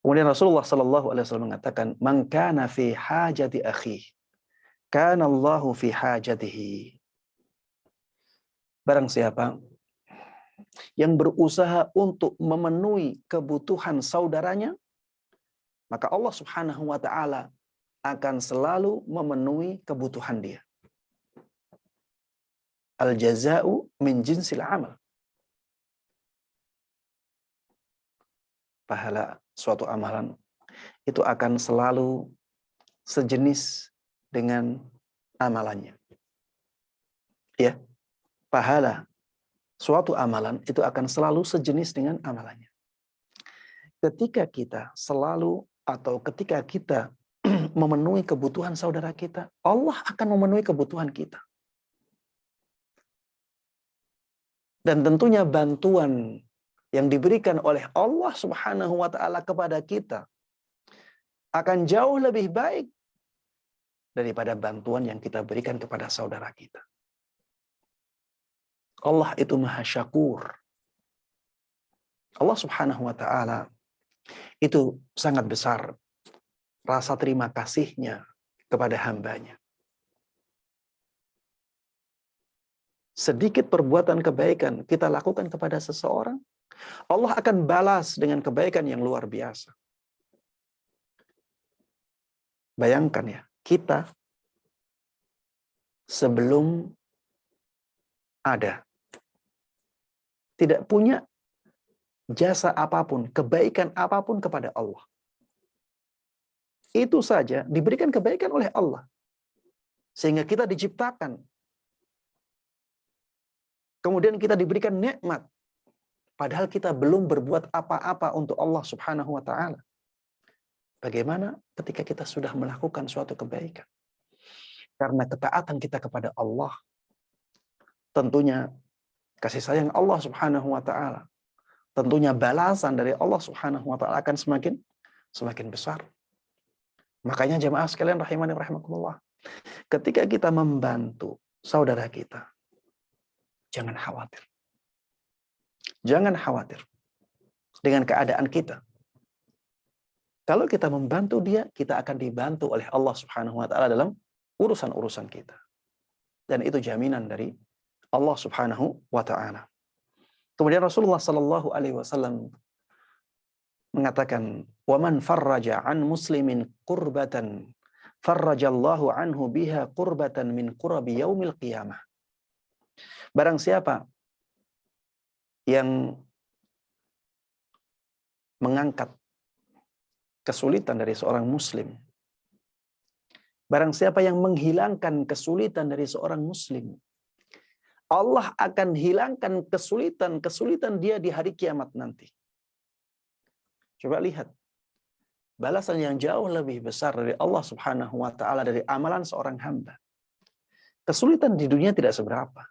Kemudian Rasulullah sallallahu alaihi wasallam mengatakan, "Man kana fi hajati akhihi, kana Allahu fi hajatihi." Barang siapa yang berusaha untuk memenuhi kebutuhan saudaranya, maka Allah Subhanahu wa taala akan selalu memenuhi kebutuhan dia. Al-jaza'u min jinsil amal. Pahala suatu amalan itu akan selalu sejenis dengan amalannya. Ya, pahala suatu amalan itu akan selalu sejenis dengan amalannya. Ketika kita selalu atau ketika kita memenuhi kebutuhan saudara kita, Allah akan memenuhi kebutuhan kita. Dan tentunya bantuan yang diberikan oleh Allah Subhanahu wa taala kepada kita akan jauh lebih baik daripada bantuan yang kita berikan kepada saudara kita. Allah itu Maha Syakur. Allah Subhanahu wa taala itu sangat besar rasa terima kasihnya kepada hambanya. Sedikit perbuatan kebaikan kita lakukan kepada seseorang, Allah akan balas dengan kebaikan yang luar biasa. Bayangkan ya, kita sebelum ada, tidak punya jasa apapun, kebaikan apapun kepada Allah. Itu saja diberikan kebaikan oleh Allah. Sehingga kita diciptakan. Kemudian kita diberikan nikmat. Padahal kita belum berbuat apa-apa untuk Allah Subhanahu wa taala. Bagaimana ketika kita sudah melakukan suatu kebaikan? Karena ketaatan kita kepada Allah, tentunya kasih sayang Allah Subhanahu wa taala, tentunya balasan dari Allah Subhanahu wa taala akan semakin besar. Makanya jemaah sekalian rahimani rahimakumullah, ketika kita membantu saudara kita, jangan khawatir. Jangan khawatir dengan keadaan kita. Kalau kita membantu dia, kita akan dibantu oleh Allah Subhanahu wa taala dalam urusan-urusan kita. Dan itu jaminan dari Allah Subhanahu wa taala. Kemudian Rasulullah sallallahu alaihi wasallam mengatakan, "Wa man farraja an muslimin qurbatan, farrajallahu anhu biha qurbatan min qurabi yaumil qiyamah." Barang siapa yang mengangkat kesulitan dari seorang muslim, barang siapa yang menghilangkan kesulitan dari seorang muslim, Allah akan hilangkan kesulitan dia di hari kiamat nanti. Coba lihat, balasan yang jauh lebih besar dari Allah Subhanahu wa taala dari amalan seorang hamba. Kesulitan di dunia tidak seberapa.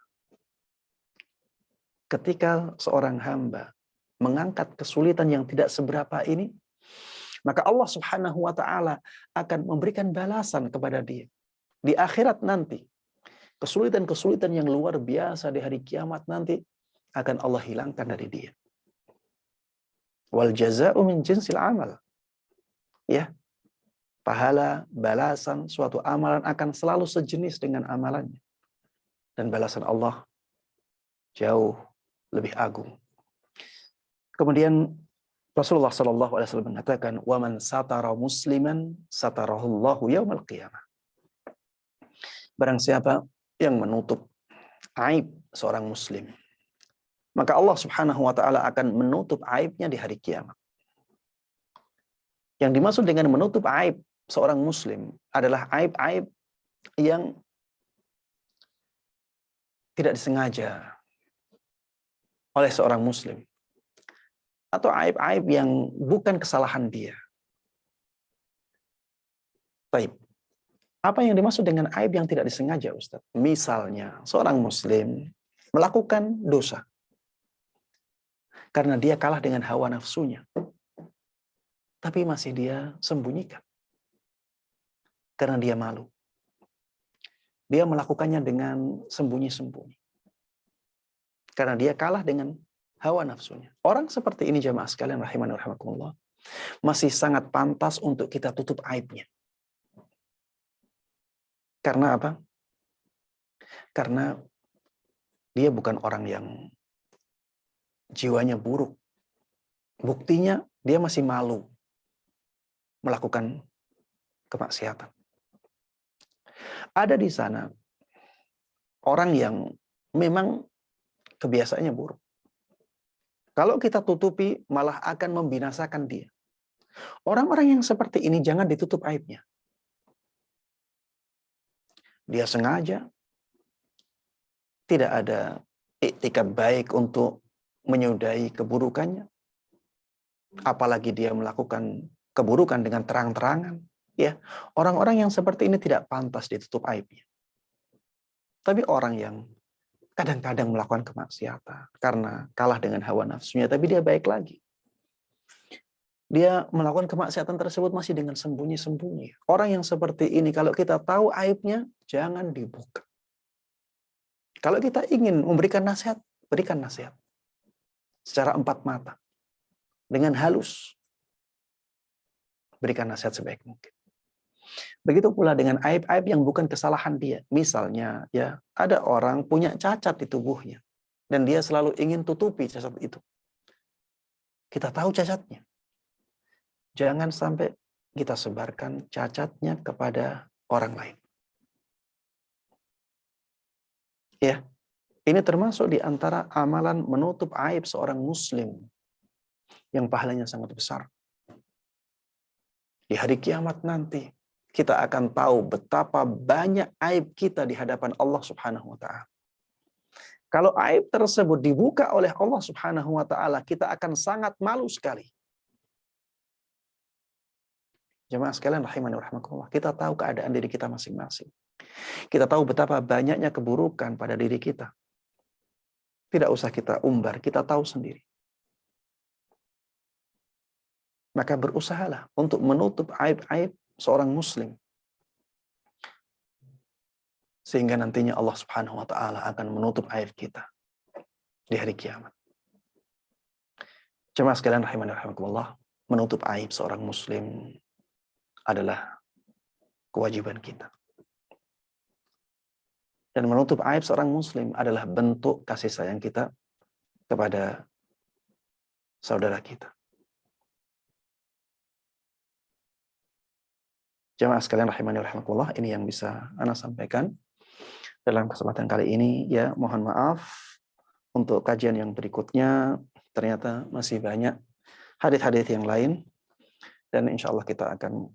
Ketika seorang hamba mengangkat kesulitan yang tidak seberapa ini, maka Allah Subhanahu wa taala akan memberikan balasan kepada dia di akhirat nanti. Kesulitan-kesulitan yang luar biasa di hari kiamat nanti akan Allah hilangkan dari dia. Wal jazaa'u min jinsil amal. Ya. Pahala, balasan suatu amalan akan selalu sejenis dengan amalannya. Dan balasan Allah jauh lebih agung. Kemudian Rasulullah sallallahu alaihi wasallam mengatakan, "Wa man satara musliman satarahullahu yaumal qiyamah." Barang siapa yang menutup aib seorang muslim, maka Allah Subhanahu wa taala akan menutup aibnya di hari kiamat. Yang dimaksud dengan menutup aib seorang muslim adalah aib-aib yang tidak disengaja oleh seorang muslim, atau aib-aib yang bukan kesalahan dia. Baik. Apa yang dimaksud dengan aib yang tidak disengaja, Ustaz? Misalnya, seorang muslim melakukan dosa karena dia kalah dengan hawa nafsunya, tapi masih dia sembunyikan karena dia malu. Dia melakukannya dengan sembunyi-sembunyi karena dia kalah dengan hawa nafsunya. Orang seperti ini jamaah sekalian rahimani wa rahimakumullah, masih sangat pantas untuk kita tutup aibnya. Karena apa? Karena dia bukan orang yang jiwanya buruk. Buktinya dia masih malu melakukan kemaksiatan. Ada di sana orang yang memang kebiasaannya buruk. Kalau kita tutupi malah akan membinasakan dia. Orang-orang yang seperti ini jangan ditutup aibnya. Dia sengaja tidak ada iktikad baik untuk menyudahi keburukannya. Apalagi dia melakukan keburukan dengan terang-terangan. Ya, orang-orang yang seperti ini tidak pantas ditutup aibnya. Tapi orang yang kadang-kadang melakukan kemaksiatan karena kalah dengan hawa nafsunya, tapi dia baik lagi. Dia melakukan kemaksiatan tersebut masih dengan sembunyi-sembunyi. Orang yang seperti ini, kalau kita tahu aibnya, jangan dibuka. Kalau kita ingin memberikan nasihat, berikan nasihat secara empat mata. dengan halus. Berikan nasihat sebaik mungkin. Begitu pula dengan aib-aib yang bukan kesalahan dia. Misalnya, ya, ada orang punya cacat di tubuhnya dan dia selalu ingin tutupi cacat itu. Kita tahu cacatnya. Jangan sampai kita sebarkan cacatnya kepada orang lain. Ya, ini termasuk di antara amalan menutup aib seorang muslim yang pahalanya sangat besar. Di hari kiamat nanti, kita akan tahu betapa banyak aib kita di hadapan Allah Subhanahu wa taala. Kalau aib tersebut dibuka oleh Allah Subhanahu wa taala, kita akan sangat malu sekali. Jemaah sekalian rahimani wa rahmakumullah, kita tahu keadaan diri kita masing-masing. Kita tahu betapa banyaknya keburukan pada diri kita. Tidak usah kita umbar, kita tahu sendiri. Maka berusahalah untuk menutup aib-aib seorang muslim. Sehingga nantinya Allah Subhanahu wa taala akan menutup aib kita di hari kiamat. Jemaah sekalian rahimani wa rahmakumullah, menutup aib seorang muslim adalah kewajiban kita. Dan menutup aib seorang muslim adalah bentuk kasih sayang kita kepada saudara kita. Jemaah sekalian rahimani wa rahmakumullah, ini yang bisa Ana sampaikan dalam kesempatan kali ini. Ya, mohon maaf untuk kajian yang berikutnya, ternyata masih banyak hadits-hadits yang lain, dan insya Allah kita akan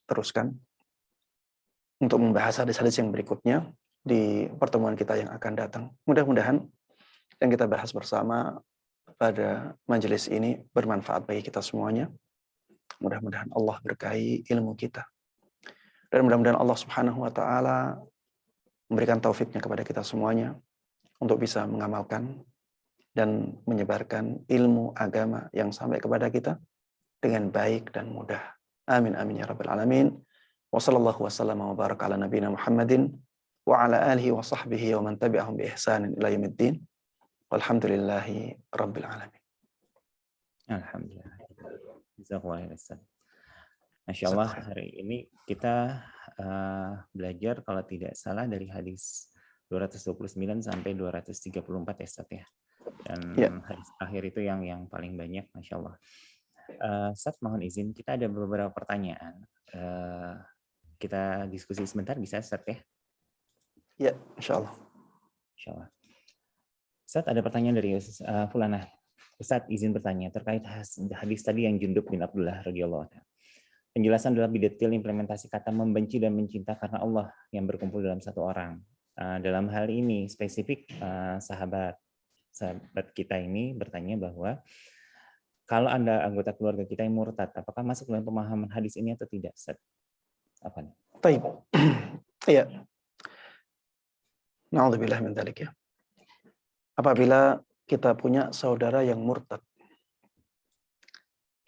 teruskan untuk membahas hadits-hadits yang berikutnya di pertemuan kita yang akan datang. Mudah-mudahan yang kita bahas bersama pada majelis ini bermanfaat bagi kita semuanya. Mudah-mudahan Allah berkahi ilmu kita. Dan mudah-mudahan Allah Subhanahu wa taala memberikan taufiknya kepada kita semuanya untuk bisa mengamalkan dan menyebarkan ilmu agama yang sampai kepada kita dengan baik dan mudah. Amin amin ya rabbal alamin. Wa sallallahu wasallam wa baraka ala nabiyina Muhammadin wa ala alihi wa sahbihi wa man tabi'ahum bi ihsanin ila yaumiddin. Walhamdulillahi rabbil alamin. Alhamdulillah. Jazakallahu khairan. Masya Allah, hari ini kita belajar kalau tidak salah dari hadis 229 sampai 234 ya Ustaz ya. Dan hadis akhir itu yang paling banyak, Masya Allah. Ustaz, mohon izin, kita ada beberapa pertanyaan. Kita diskusi sebentar, bisa Ustaz ya? Ya, insya Allah. Insya Allah. Ustaz, ada pertanyaan dari Fulana. Ustaz, izin bertanya terkait hadis tadi yang Jundub bin Abdullah radhiyallahu anhu. Penjelasan dalam detail implementasi kata membenci dan mencinta karena Allah yang berkumpul dalam satu orang. Dalam hal ini spesifik sahabat kita ini bertanya bahwa kalau Anda anggota keluarga kita yang murtad, apakah masuk dalam pemahaman hadis ini atau tidak, Ustaz? Apa nih? Baik. Iya. Na'udzubillah min dzalik ya. Apabila kita punya saudara yang murtad.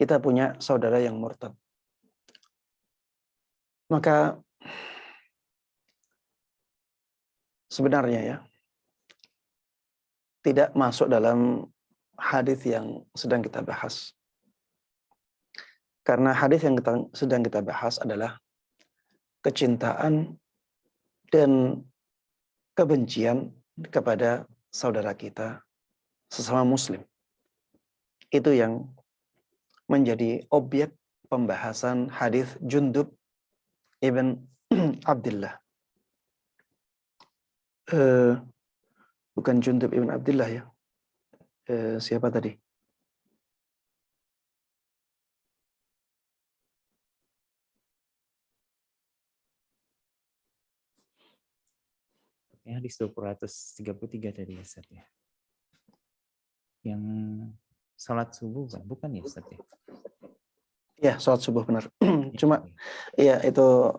Kita punya saudara yang murtad. Maka sebenarnya ya, tidak masuk dalam hadis yang sedang kita bahas. Karena hadis yang sedang kita bahas adalah kecintaan dan kebencian kepada saudara kita sesama muslim. Itu yang menjadi objek pembahasan hadis Jundub ibn Abdullah. Bukan Jundub ibn Abdullah ya. Siapa tadi? Hadis 233 tadi Ustaz ya. Yang salat subuh bukan ya Ustaz ya? Ya, salat subuh benar. Cuma ya itu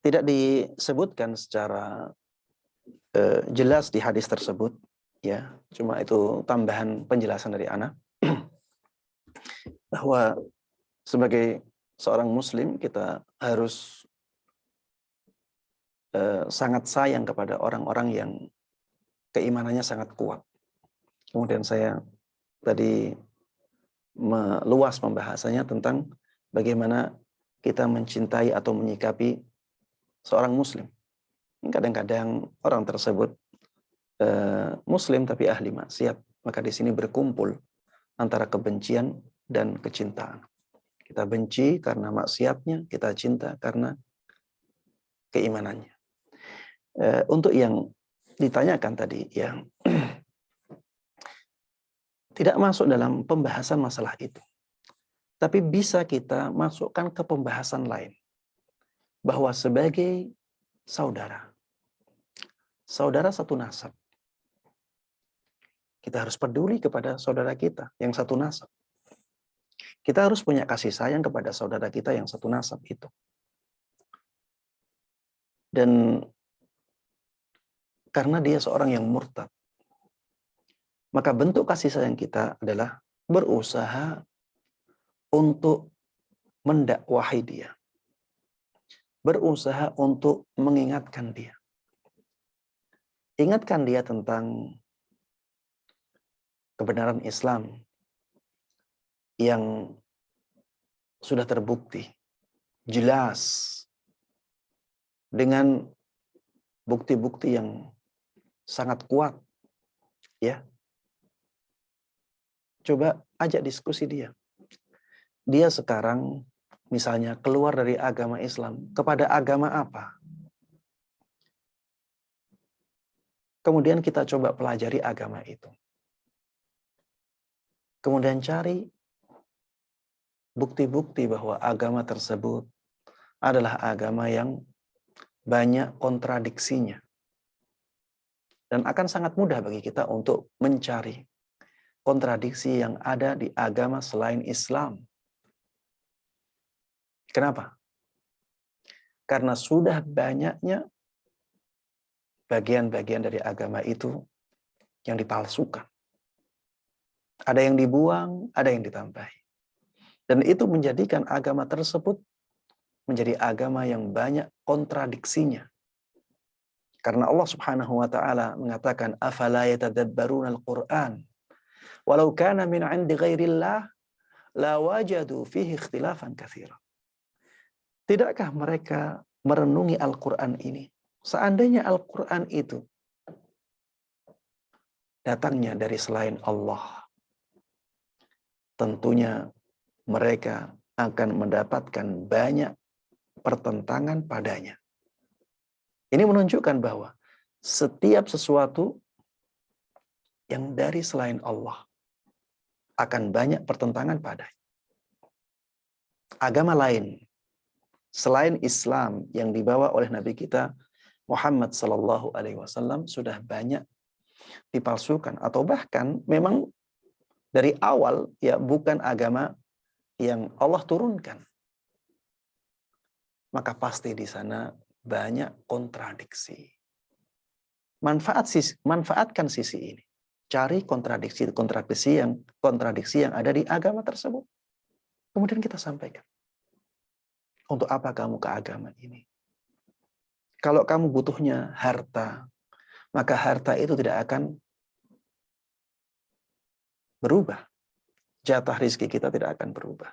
tidak disebutkan secara jelas di hadis tersebut ya. Cuma itu tambahan penjelasan dari Ana bahwa sebagai seorang muslim kita harus sangat sayang kepada orang-orang yang keimanannya sangat kuat. Kemudian saya tadi meluas pembahasannya tentang bagaimana kita mencintai atau menyikapi seorang muslim. Kadang-kadang orang tersebut muslim tapi ahli maksiat, maka di sini berkumpul antara kebencian dan kecintaan. Kita benci karena maksiatnya, kita cinta karena keimanannya. Untuk yang ditanyakan tadi, yang tidak masuk dalam pembahasan masalah itu, tapi bisa kita masukkan ke pembahasan lain, bahwa sebagai saudara satu nasab, kita harus peduli kepada saudara kita yang satu nasab. Kita harus punya kasih sayang kepada saudara kita yang satu nasab itu. Dan karena dia seorang yang murtad, maka bentuk kasih sayang kita adalah berusaha untuk mendakwahi dia. Berusaha untuk mengingatkan dia. Ingatkan dia tentang kebenaran Islam yang sudah terbukti, jelas, dengan bukti-bukti yang sangat kuat. Ya, coba ajak diskusi dia. Dia sekarang misalnya keluar dari agama Islam kepada agama apa? Kemudian kita coba pelajari agama itu. Kemudian cari bukti-bukti bahwa agama tersebut adalah agama yang banyak kontradiksinya. Dan akan sangat mudah bagi kita untuk mencari kontradiksi yang ada di agama selain Islam. Kenapa? Karena sudah banyaknya bagian-bagian dari agama itu yang dipalsukan. Ada yang dibuang, ada yang ditambahi. Dan itu menjadikan agama tersebut menjadi agama yang banyak kontradiksinya. Karena Allah Subhanahu wa taala mengatakan afala yatadabbaruna al-Qur'an walau kana min 'indi ghairillah la wajadu fihi ikhtilafan katsira. Tidakkah mereka merenungi Al-Qur'an ini? Seandainya Al-Qur'an itu datangnya dari selain Allah, tentunya mereka akan mendapatkan banyak pertentangan padanya. Ini menunjukkan bahwa setiap sesuatu yang dari selain Allah akan banyak pertentangan padanya. Agama lain selain Islam yang dibawa oleh Nabi kita Muhammad sallallahu alaihi wasallam sudah banyak dipalsukan atau bahkan memang dari awal ya bukan agama yang Allah turunkan. Maka pasti di sana banyak kontradiksi. Manfaatkan sisi ini. Cari kontradiksi yang ada di agama tersebut. Kemudian kita sampaikan. Untuk apa kamu ke agama ini? Kalau kamu butuhnya harta, maka harta itu tidak akan berubah. Jatah rezeki kita tidak akan berubah.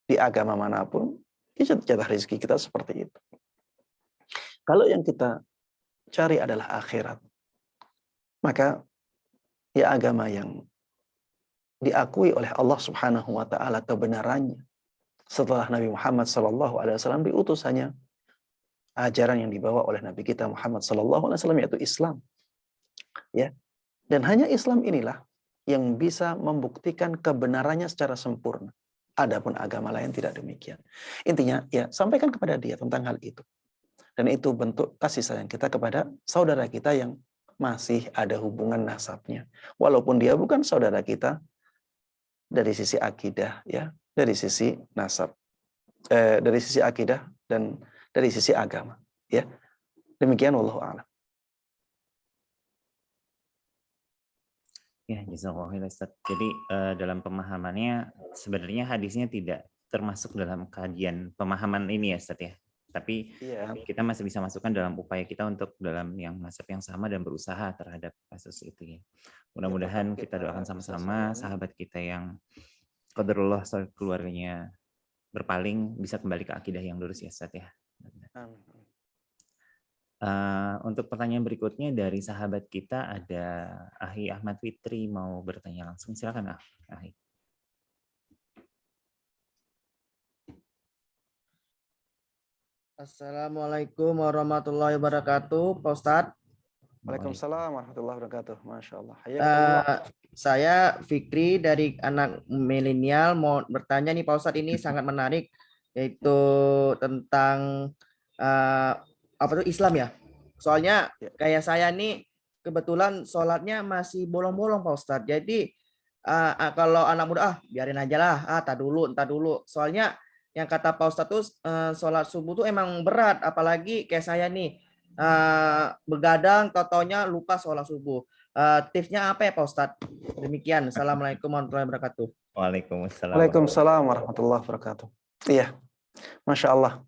Di agama manapun, jatah rezeki kita seperti itu. Kalau yang kita cari adalah akhirat, maka ya agama yang diakui oleh Allah Subhanahu wa taala kebenarannya setelah Nabi Muhammad sallallahu alaihi wasallam diutus hanya ajaran yang dibawa oleh Nabi kita Muhammad sallallahu alaihi wasallam, yaitu Islam. Ya. Dan hanya Islam inilah yang bisa membuktikan kebenarannya secara sempurna. Adapun agama lain tidak demikian. Intinya ya sampaikan kepada dia tentang hal itu. Dan itu bentuk kasih sayang kita kepada saudara kita yang masih ada hubungan nasabnya. Walaupun dia bukan saudara kita dari sisi akidah, ya, dari sisi nasab, dari sisi akidah dan dari sisi agama. Ya, demikian wallahu a'lam. Ya, jazakallahu khairan Ustaz. Jadi dalam pemahamannya sebenarnya hadisnya tidak termasuk dalam kajian pemahaman ini ya Ustaz ya. Tapi Iya. kita masih bisa masukkan dalam upaya kita untuk dalam yang mazhab yang sama dan berusaha terhadap kasus itu ya. Mudah-mudahan tetap kita doakan bisa sama-sama saling. sahabat kita yang qadarullah keluarganya berpaling bisa kembali ke akidah yang lurus ya Ustaz ya. Amin. Untuk pertanyaan berikutnya dari sahabat kita ada Ahi Ahmad Fitri mau bertanya langsung. Silakan Ahi. Assalamualaikum warahmatullahi wabarakatuh, Pak Ustadz. Waalaikumsalam warahmatullahi wabarakatuh. Masya Allah. Hayakumullah. Saya Fikri dari anak milenial mau bertanya nih Pak Ustadz, ini sangat menarik, yaitu tentang apa tuh Islam ya. Soalnya Ya. kayak saya nih kebetulan sholatnya masih bolong-bolong Pak Ustadz. Jadi kalau anak muda biarin aja lah, entar dulu. Soalnya yang kata Pak Ustadz tuh sholat subuh tuh emang berat, apalagi kayak saya nih begadang, totonya lupa sholat subuh. Tipsnya apa ya Pak Ustadz? Demikian. Assalamualaikum warahmatullahi wabarakatuh. Waalaikumsalam. Waalaikumsalam warahmatullahi wabarakatuh. Iya, Masya Allah.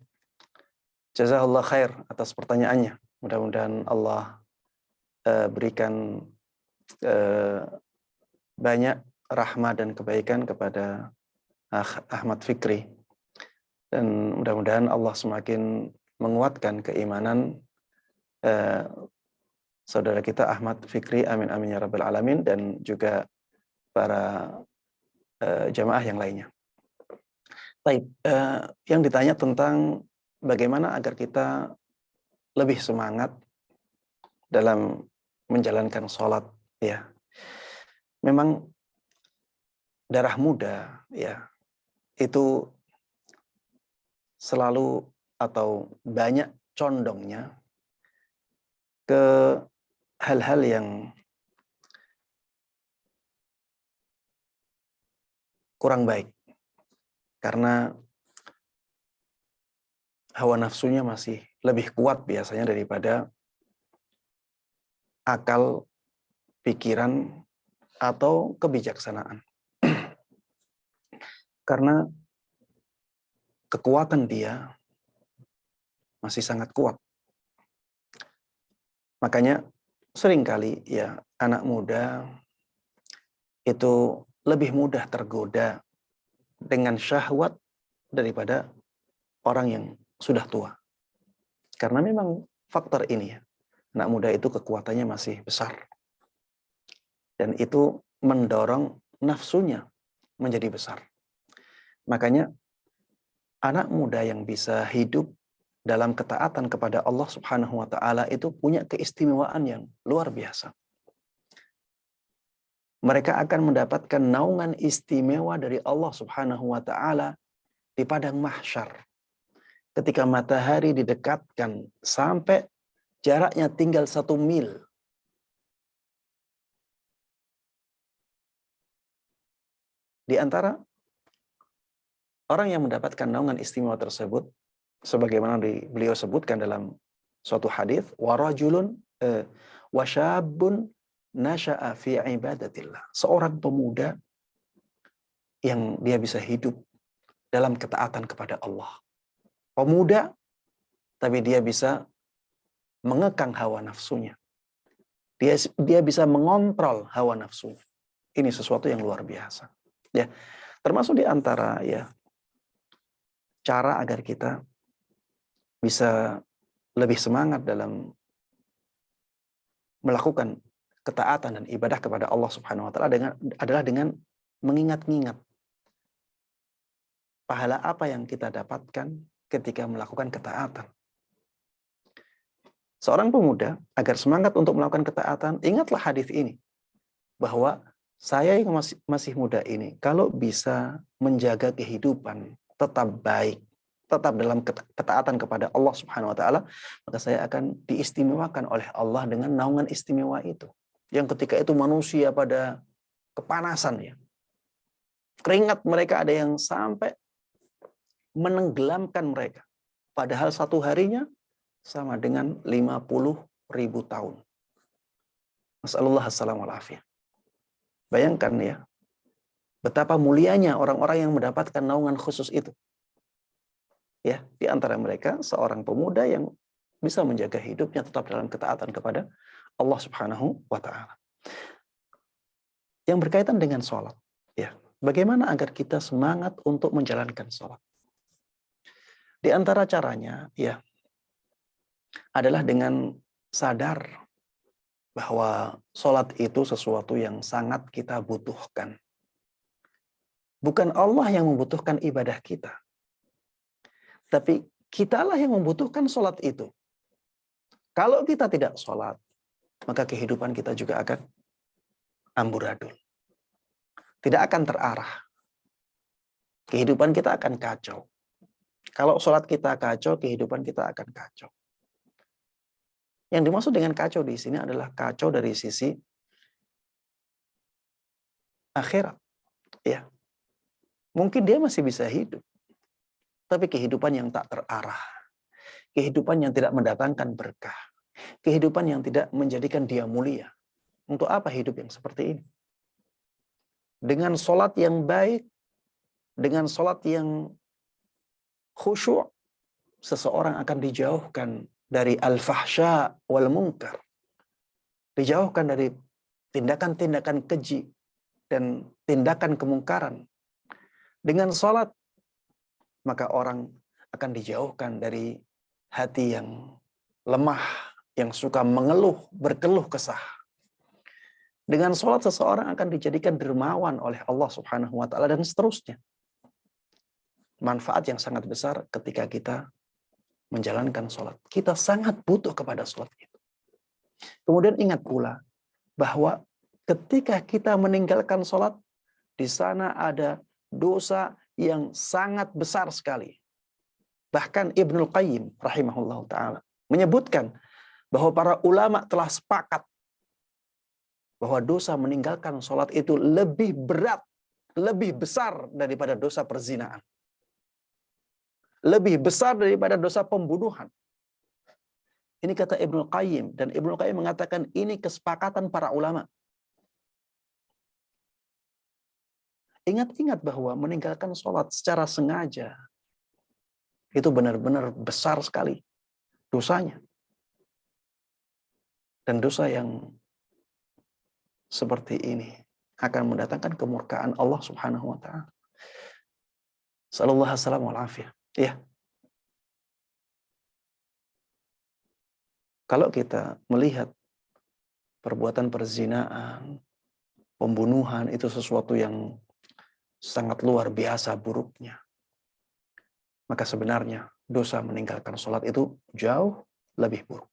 Jazakallah khair atas pertanyaannya. Mudah-mudahan Allah berikan banyak rahmat dan kebaikan kepada Ahmad Fikri. Dan mudah-mudahan Allah semakin menguatkan keimanan saudara kita Ahmad Fikri. Amin amin ya rabbal alamin. Dan juga para jamaah yang lainnya. Baik, yang ditanya tentang bagaimana agar kita lebih semangat dalam menjalankan sholat, ya. Memang darah muda, ya, itu selalu atau banyak condongnya ke hal-hal yang kurang baik. Karena hawa nafsunya masih lebih kuat biasanya daripada akal, pikiran, atau kebijaksanaan. Karena kekuatan dia masih sangat kuat. Makanya seringkali ya anak muda itu lebih mudah tergoda dengan syahwat daripada orang yang sudah tua. Karena memang faktor ini ya, anak muda itu kekuatannya masih besar. Dan itu mendorong nafsunya menjadi besar. Makanya anak muda yang bisa hidup dalam ketaatan kepada Allah Subhanahu wa taala itu punya keistimewaan yang luar biasa. Mereka akan mendapatkan naungan istimewa dari Allah Subhanahu wa taala di padang mahsyar. Ketika matahari didekatkan sampai jaraknya tinggal 1 mil. Di antara orang yang mendapatkan naungan istimewa tersebut, sebagaimana beliau sebutkan dalam suatu hadis, warajulun wasyabun nasha'a fi ibadatillah. Seorang pemuda yang dia bisa hidup dalam ketaatan kepada Allah. Pemuda, tapi dia bisa mengekang hawa nafsunya. Dia bisa mengontrol hawa nafsunya. Ini sesuatu yang luar biasa. Ya, termasuk di antara ya cara agar kita bisa lebih semangat dalam melakukan ketaatan dan ibadah kepada Allah Subhanahu wa taala adalah dengan mengingat-ingat pahala apa yang kita dapatkan ketika melakukan ketaatan. Seorang pemuda agar semangat untuk melakukan ketaatan, ingatlah hadis ini bahwa saya yang masih muda ini kalau bisa menjaga kehidupan tetap baik, tetap dalam ketaatan kepada Allah Subhanahu wa taala, maka saya akan diistimewakan oleh Allah dengan naungan istimewa itu. Yang ketika itu manusia pada kepanasan ya. Keringat mereka ada yang sampai menenggelamkan mereka. Padahal satu harinya sama dengan 50.000 tahun. Nasallallahu alaihi wasallam. Bayangkan ya, betapa mulianya orang-orang yang mendapatkan naungan khusus itu. Ya, di antara mereka seorang pemuda yang bisa menjaga hidupnya tetap dalam ketaatan kepada Allah Subhanahu wa taala. Yang berkaitan dengan sholat, ya, bagaimana agar kita semangat untuk menjalankan sholat? Di antara caranya, ya, adalah dengan sadar bahwa sholat itu sesuatu yang sangat kita butuhkan. Bukan Allah yang membutuhkan ibadah kita, tapi kitalah yang membutuhkan sholat itu. Kalau kita tidak sholat, maka kehidupan kita juga akan amburadul. Tidak akan terarah. Kehidupan kita akan kacau. Kalau sholat kita kacau, kehidupan kita akan kacau. Yang dimaksud dengan kacau di sini adalah kacau dari sisi akhirat. Ya, mungkin dia masih bisa hidup, tapi kehidupan yang tak terarah, kehidupan yang tidak mendatangkan berkah, kehidupan yang tidak menjadikan dia mulia. Untuk apa hidup yang seperti ini? Dengan sholat yang baik, dengan sholat yang khusyuk, seseorang akan dijauhkan dari al-fahsya wal munkar. Dijauhkan dari tindakan-tindakan keji dan tindakan kemungkaran. Dengan sholat, maka orang akan dijauhkan dari hati yang lemah, yang suka mengeluh, berkeluh kesah. Dengan sholat seseorang akan dijadikan dermawan oleh Allah Subhanahu wa taala dan seterusnya. Manfaat yang sangat besar ketika kita menjalankan sholat. Kita sangat butuh kepada sholat itu. Kemudian ingat pula bahwa ketika kita meninggalkan sholat, di sana ada dosa yang sangat besar sekali. Bahkan Ibnul Qayyim rahimahullah ta'ala menyebutkan bahwa para ulama telah sepakat bahwa dosa meninggalkan sholat itu lebih berat, lebih besar daripada dosa perzinaan. Lebih besar daripada dosa pembunuhan. Ini kata Ibnul Qayyim, dan Ibnul Qayyim mengatakan ini kesepakatan para ulama. Ingat-ingat bahwa meninggalkan sholat secara sengaja itu benar-benar besar sekali dosanya. Dan dosa yang seperti ini akan mendatangkan kemurkaan Allah Subhanahu wa taala. Sallallahu alaihi wasallam. Ya. Kalau kita melihat perbuatan perzinaan, pembunuhan itu sesuatu yang sangat luar biasa buruknya, maka sebenarnya dosa meninggalkan sholat itu jauh lebih buruk.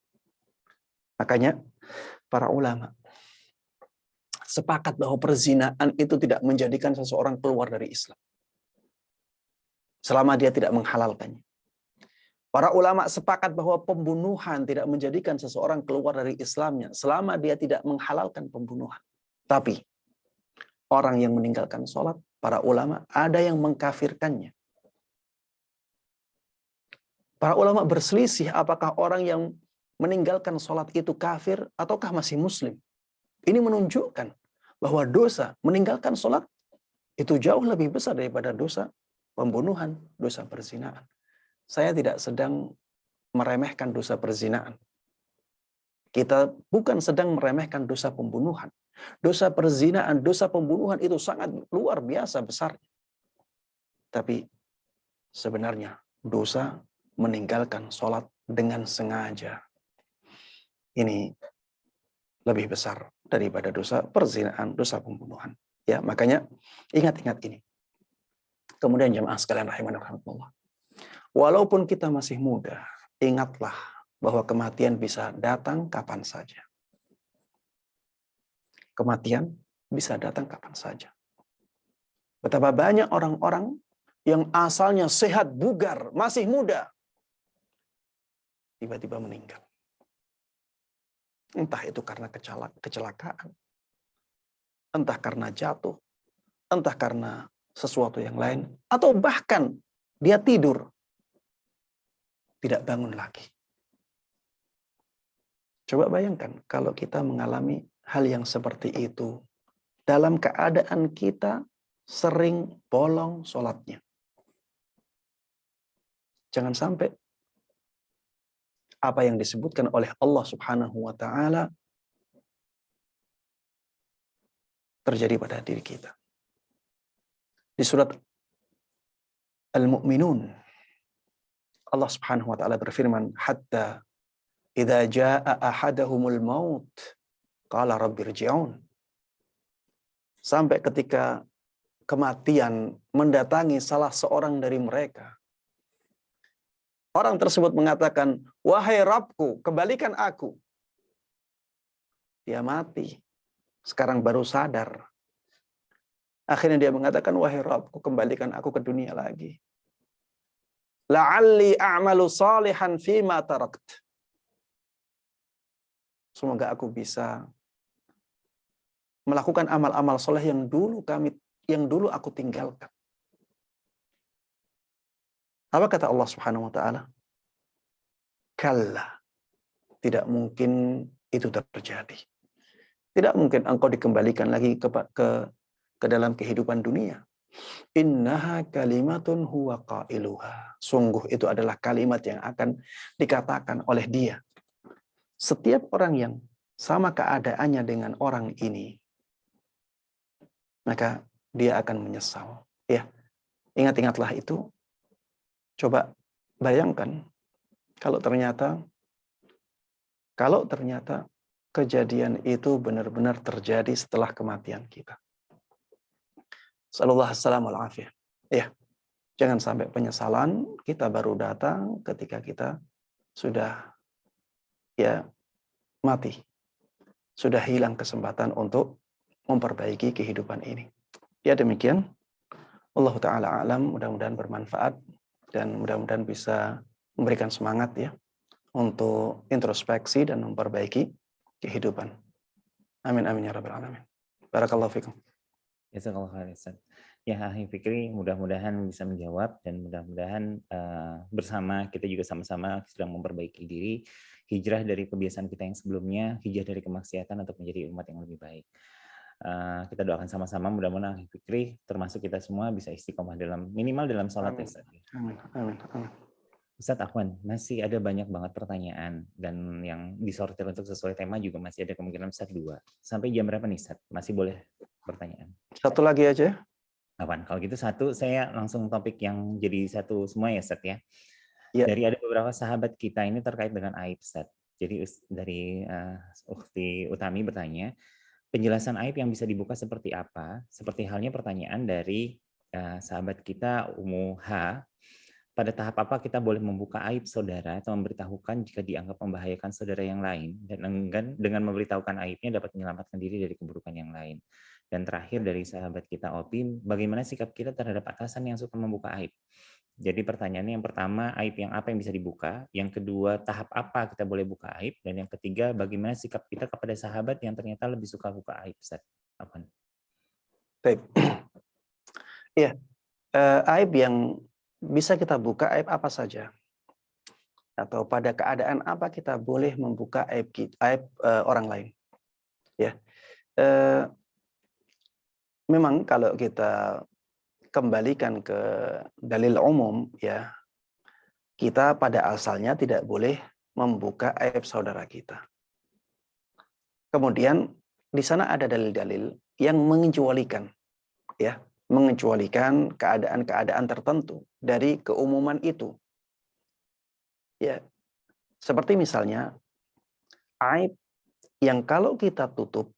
Makanya para ulama sepakat bahwa perzinaan itu tidak menjadikan seseorang keluar dari Islam selama dia tidak menghalalkannya. Para ulama sepakat bahwa pembunuhan tidak menjadikan seseorang keluar dari Islamnya selama dia tidak menghalalkan pembunuhan. Tapi orang yang meninggalkan sholat, para ulama ada yang mengkafirkannya. Para ulama berselisih apakah orang yang meninggalkan sholat itu kafir ataukah masih muslim. Ini menunjukkan bahwa dosa meninggalkan sholat itu jauh lebih besar daripada dosa pembunuhan, dosa perzinaan. Saya tidak sedang meremehkan dosa perzinaan. Kita bukan sedang meremehkan dosa pembunuhan. Dosa perzinaan, dosa pembunuhan itu sangat luar biasa besarnya. Tapi sebenarnya dosa meninggalkan sholat dengan sengaja ini lebih besar daripada dosa perzinaan, dosa pembunuhan. Ya, makanya ingat-ingat ini. Kemudian jemaah sekalian rahimani rahimakumullah. Walaupun kita masih muda, ingatlah bahwa kematian bisa datang kapan saja. Kematian bisa datang kapan saja. Betapa banyak orang-orang yang asalnya sehat, bugar, masih muda, tiba-tiba meninggal. Entah itu karena kecelakaan, entah karena jatuh, entah karena sesuatu yang lain, atau bahkan dia tidur, tidak bangun lagi. Coba bayangkan kalau kita mengalami hal yang seperti itu dalam keadaan kita sering bolong sholatnya. Jangan sampai apa yang disebutkan oleh Allah Subhanahu wa taala terjadi pada diri kita. Di surat Al-Mu'minun, Allah Subhanahu wa taala berfirman, "Hatta idza jaa ahadahumul maut qala rabbirji'un." Sampai ketika kematian mendatangi salah seorang dari mereka, orang tersebut mengatakan, "Wahai Rabbku, kembalikan aku." Dia mati. Sekarang baru sadar. Akhirnya dia mengatakan, "Wahai Rabbku, kembalikan aku ke dunia lagi. La'alli a'malu salihan fima tarakt." Semoga aku bisa melakukan amal-amal soleh yang dulu aku tinggalkan. Apa kata Allah Subhanahu wa taala? Kalla. Tidak mungkin itu terjadi. Tidak mungkin engkau dikembalikan lagi ke dalam kehidupan dunia. Innaha kalimatun huwa qailuha. Sungguh itu adalah kalimat yang akan dikatakan oleh dia. Setiap orang yang sama keadaannya dengan orang ini, maka dia akan menyesal. Ya, ingat-ingatlah itu. Coba bayangkan kalau ternyata kejadian itu benar-benar terjadi setelah kematian kita. Sallallahu alaihi wasallam. Ya, jangan sampai penyesalan kita baru datang ketika kita sudah mati. Sudah hilang kesempatan untuk memperbaiki kehidupan ini. Ya demikian. Allah Ta'ala alam, mudah-mudahan bermanfaat dan mudah-mudahan bisa memberikan semangat ya untuk introspeksi dan memperbaiki kehidupan. Amin amin ya rabbal alamin. Barakallahu fikum. Jazakallahu khairan, Ustaz. Ya, Ahli Fikri mudah-mudahan bisa menjawab dan mudah-mudahan bersama kita juga sama-sama sedang memperbaiki diri, hijrah dari kebiasaan kita yang sebelumnya, hijrah dari kemaksiatan untuk menjadi umat yang lebih baik. Kita doakan sama-sama mudah-mudahan Ahli Fikri termasuk kita semua bisa istiqomah minimal dalam sholat ya, Ustaz. Amin amin amin. Ustaz Afwan, masih ada banyak banget pertanyaan dan yang disortir untuk sesuai tema juga masih ada kemungkinan Ustaz 2. Sampai jam berapa nih Ustaz? Masih boleh pertanyaan? Satu lagi aja. Afwan, kalau gitu satu saya langsung topik yang jadi satu semua ya Ustaz ya. Ya. Dari ada beberapa sahabat kita ini terkait dengan aib Ustaz. Jadi dari Ukhti Utami bertanya, penjelasan aib yang bisa dibuka seperti apa? Seperti halnya pertanyaan dari sahabat kita Ummu H. Pada tahap apa kita boleh membuka aib saudara atau memberitahukan jika dianggap membahayakan saudara yang lain, dan enggan dengan memberitahukan aibnya dapat menyelamatkan diri dari keburukan yang lain. Dan terakhir dari sahabat kita Opi, bagaimana sikap kita terhadap atasan yang suka membuka aib? Jadi pertanyaannya yang pertama, aib yang apa yang bisa dibuka? Yang kedua, tahap apa kita boleh buka aib? Dan yang ketiga, bagaimana sikap kita kepada sahabat yang ternyata lebih suka buka aib? Ustaz. Apa? Baik. Iya, aib yang bisa kita buka aib apa saja, atau pada keadaan apa kita boleh membuka aib orang lain. Ya, memang kalau kita kembalikan ke dalil umum, ya, kita pada asalnya tidak boleh membuka aib saudara kita. Kemudian di sana ada dalil-dalil yang mengecualikan, ya, mengecualikan keadaan-keadaan tertentu dari keumuman itu. Ya, seperti misalnya aib yang kalau kita tutup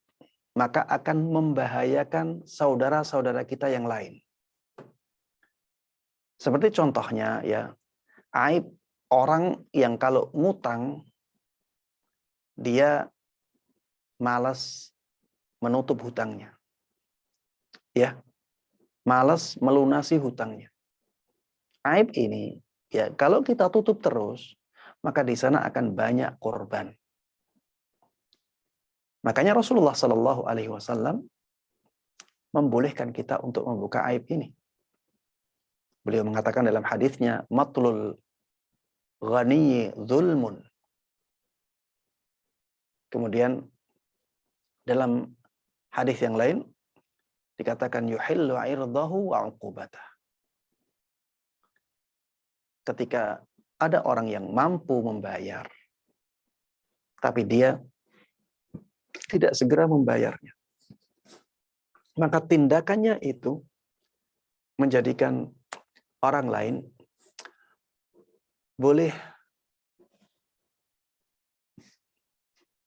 maka akan membahayakan saudara-saudara kita yang lain. Seperti contohnya ya, aib orang yang kalau ngutang dia malas menutup hutangnya. Ya, malas melunasi hutangnya. Aib ini ya kalau kita tutup terus, maka di sana akan banyak korban. Makanya Rasulullah Shallallahu Alaihi Wasallam membolehkan kita untuk membuka aib ini. Beliau mengatakan dalam hadisnya, matlul ghaniyi zulmun. Kemudian dalam hadis yang lain dikatakan yuhillu irdahu wa uqubatah. ketika ada orang yang mampu membayar, tapi dia tidak segera membayarnya, maka tindakannya itu menjadikan orang lain boleh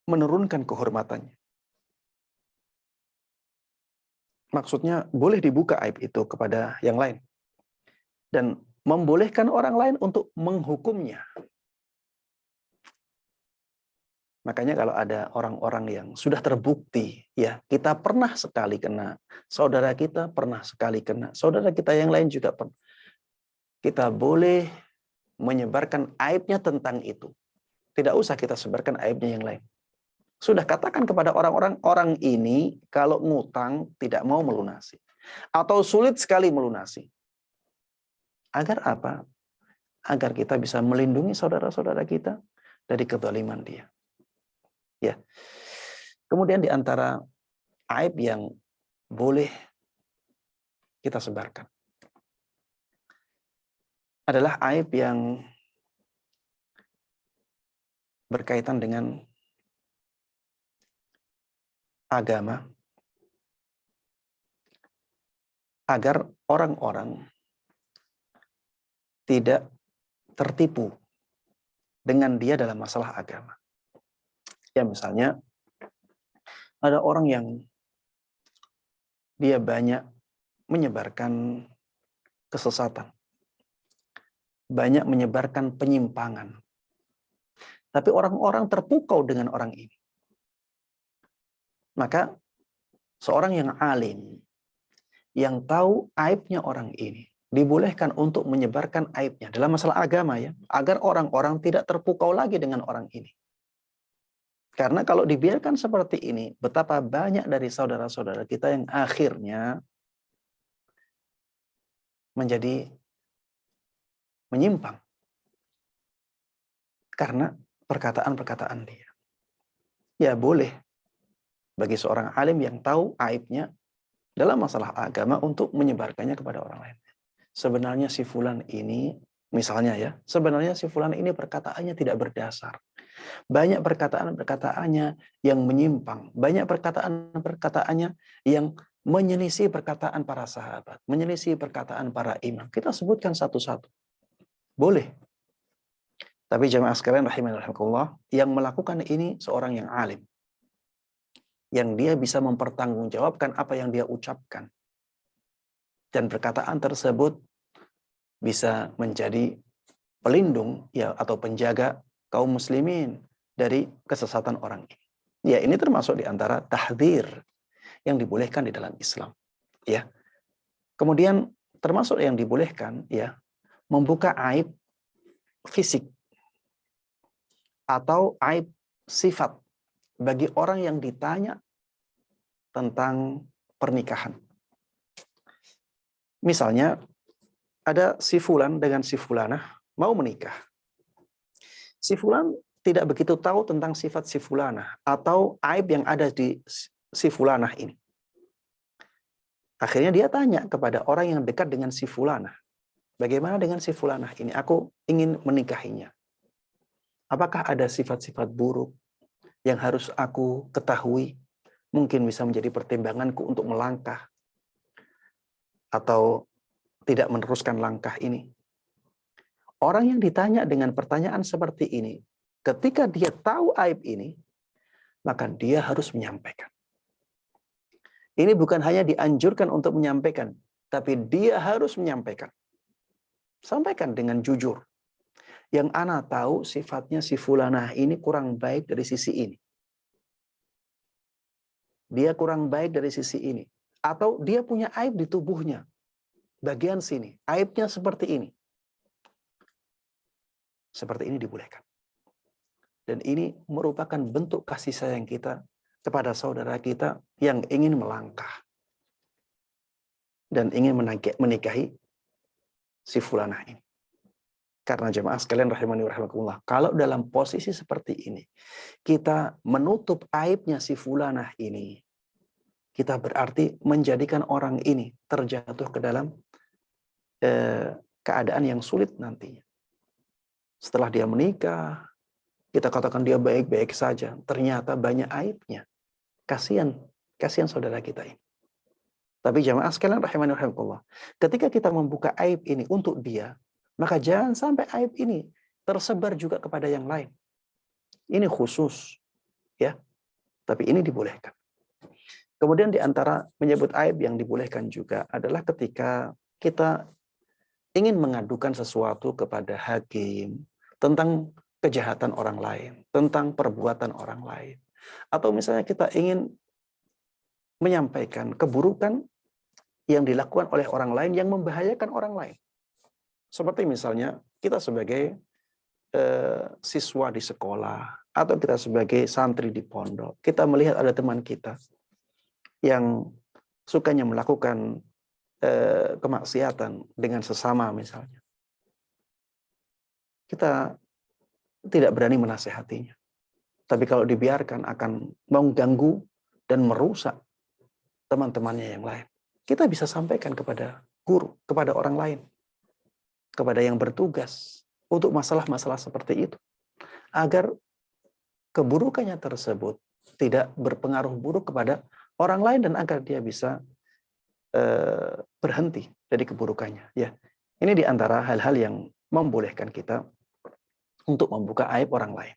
menurunkan kehormatannya. Maksudnya boleh dibuka aib itu kepada yang lain. Dan membolehkan orang lain untuk menghukumnya. Makanya kalau ada orang-orang yang sudah terbukti, ya kita pernah sekali kena, saudara kita pernah sekali kena, saudara kita yang lain juga pernah. Kita boleh menyebarkan aibnya tentang itu. Tidak usah kita sebarkan aibnya yang lain. Sudah katakan kepada orang-orang, orang ini kalau ngutang tidak mau melunasi. Atau sulit sekali melunasi. Agar apa? Agar kita bisa melindungi saudara-saudara kita dari kezaliman dia. Ya. Kemudian di antara aib yang boleh kita sebarkan adalah aib yang berkaitan dengan agama, agar orang-orang tidak tertipu dengan dia dalam masalah agama. Ya misalnya, ada orang yang dia banyak menyebarkan kesesatan, banyak menyebarkan penyimpangan. Tapi orang-orang terpukau dengan orang ini. Maka seorang yang alim, yang tahu aibnya orang ini, dibolehkan untuk menyebarkan aibnya dalam masalah agama ya, agar orang-orang tidak terpukau lagi dengan orang ini. Karena kalau dibiarkan seperti ini, betapa banyak dari saudara-saudara kita yang akhirnya menjadi menyimpang karena perkataan-perkataan dia. Ya boleh bagi seorang alim yang tahu aibnya dalam masalah agama untuk menyebarkannya kepada orang lain. Sebenarnya si fulan ini, misalnya ya, sebenarnya si fulan ini perkataannya tidak berdasar. Banyak perkataan-perkataannya yang menyimpang. Banyak perkataan-perkataannya yang menyelisih perkataan para sahabat. Menyelisih perkataan para imam. Kita sebutkan satu-satu. Boleh. Tapi jamaah sekalian rahimani rahimakumullah, yang melakukan ini seorang yang alim. Yang dia bisa mempertanggungjawabkan apa yang dia ucapkan. Dan perkataan tersebut bisa menjadi pelindung ya atau penjaga kaum muslimin dari kesesatan orang ini. Ya, ini termasuk di antara tahdzir yang dibolehkan di dalam Islam. Ya. Kemudian termasuk yang dibolehkan ya, membuka aib fisik atau aib sifat bagi orang yang ditanya tentang pernikahan. Misalnya ada si fulan dengan si fulanah mau menikah. Si fulan tidak begitu tahu tentang sifat si fulanah atau aib yang ada di si fulanah ini. Akhirnya dia tanya kepada orang yang dekat dengan si fulanah. Bagaimana dengan si fulanah ini? Aku ingin menikahinya. Apakah ada sifat-sifat buruk yang harus aku ketahui? Mungkin bisa menjadi pertimbanganku untuk melangkah atau tidak meneruskan langkah ini. Orang yang ditanya dengan pertanyaan seperti ini, ketika dia tahu aib ini, maka dia harus menyampaikan. Ini bukan hanya dianjurkan untuk menyampaikan, tapi dia harus menyampaikan. Sampaikan dengan jujur. Yang ana tahu sifatnya si fulanah ini kurang baik dari sisi ini. Dia kurang baik dari sisi ini. Atau dia punya aib di tubuhnya. Bagian sini. Aibnya seperti ini. Seperti ini dibolehkan. Dan ini merupakan bentuk kasih sayang kita kepada saudara kita yang ingin melangkah. Dan ingin menikahi si fulanah ini. Karena jemaah sekalian rahimani wa rahimakumullah, kalau dalam posisi seperti ini, kita menutup aibnya si fulanah ini, kita berarti menjadikan orang ini terjatuh ke dalam keadaan yang sulit nantinya. Setelah dia menikah, kita katakan dia baik-baik saja, ternyata banyak aibnya. Kasihan saudara kita ini. Tapi jamaah sekalian rahimani rahimakumullah, ketika kita membuka aib ini untuk dia, maka jangan sampai aib ini tersebar juga kepada yang lain. Ini khusus, ya. Tapi ini dibolehkan. Kemudian di antara menyebut aib yang dibolehkan juga adalah ketika kita ingin mengadukan sesuatu kepada hakim tentang kejahatan orang lain, tentang perbuatan orang lain. Atau misalnya kita ingin menyampaikan keburukan yang dilakukan oleh orang lain yang membahayakan orang lain. Seperti misalnya kita sebagai siswa di sekolah atau kita sebagai santri di pondok, kita melihat ada teman kita yang sukanya melakukan kemaksiatan dengan sesama misalnya. Kita tidak berani menasehatinya. Tapi kalau dibiarkan akan mengganggu dan merusak teman-temannya yang lain. Kita bisa sampaikan kepada guru, kepada orang lain, kepada yang bertugas untuk masalah-masalah seperti itu. Agar keburukannya tersebut tidak berpengaruh buruk kepada orang lain dan agar dia bisa berhenti dari keburukannya. Ya, ini di antara hal-hal yang membolehkan kita untuk membuka aib orang lain.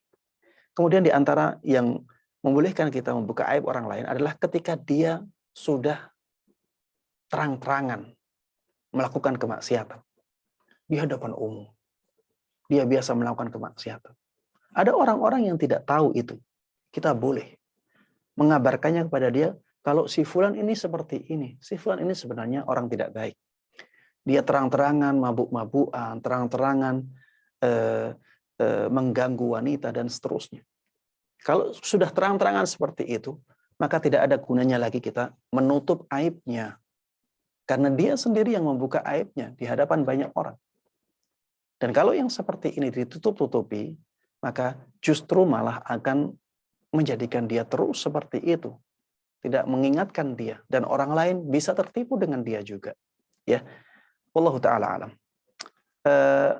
Kemudian di antara yang membolehkan kita membuka aib orang lain adalah ketika dia sudah terang-terangan melakukan kemaksiatan di hadapan umum. Dia biasa melakukan kemaksiatan. Ada orang-orang yang tidak tahu itu. Kita boleh mengabarkannya kepada dia, kalau si fulan ini seperti ini. Si fulan ini sebenarnya orang tidak baik. Dia terang-terangan mabuk-mabukan, terang-terangan mengganggu wanita dan seterusnya. Kalau sudah terang-terangan seperti itu, maka tidak ada gunanya lagi kita menutup aibnya. Karena dia sendiri yang membuka aibnya di hadapan banyak orang. Dan kalau yang seperti ini ditutup-tutupi, maka justru malah akan menjadikan dia terus seperti itu. Tidak mengingatkan dia. Dan orang lain bisa tertipu dengan dia juga. Ya, Wallahu ta'ala alam.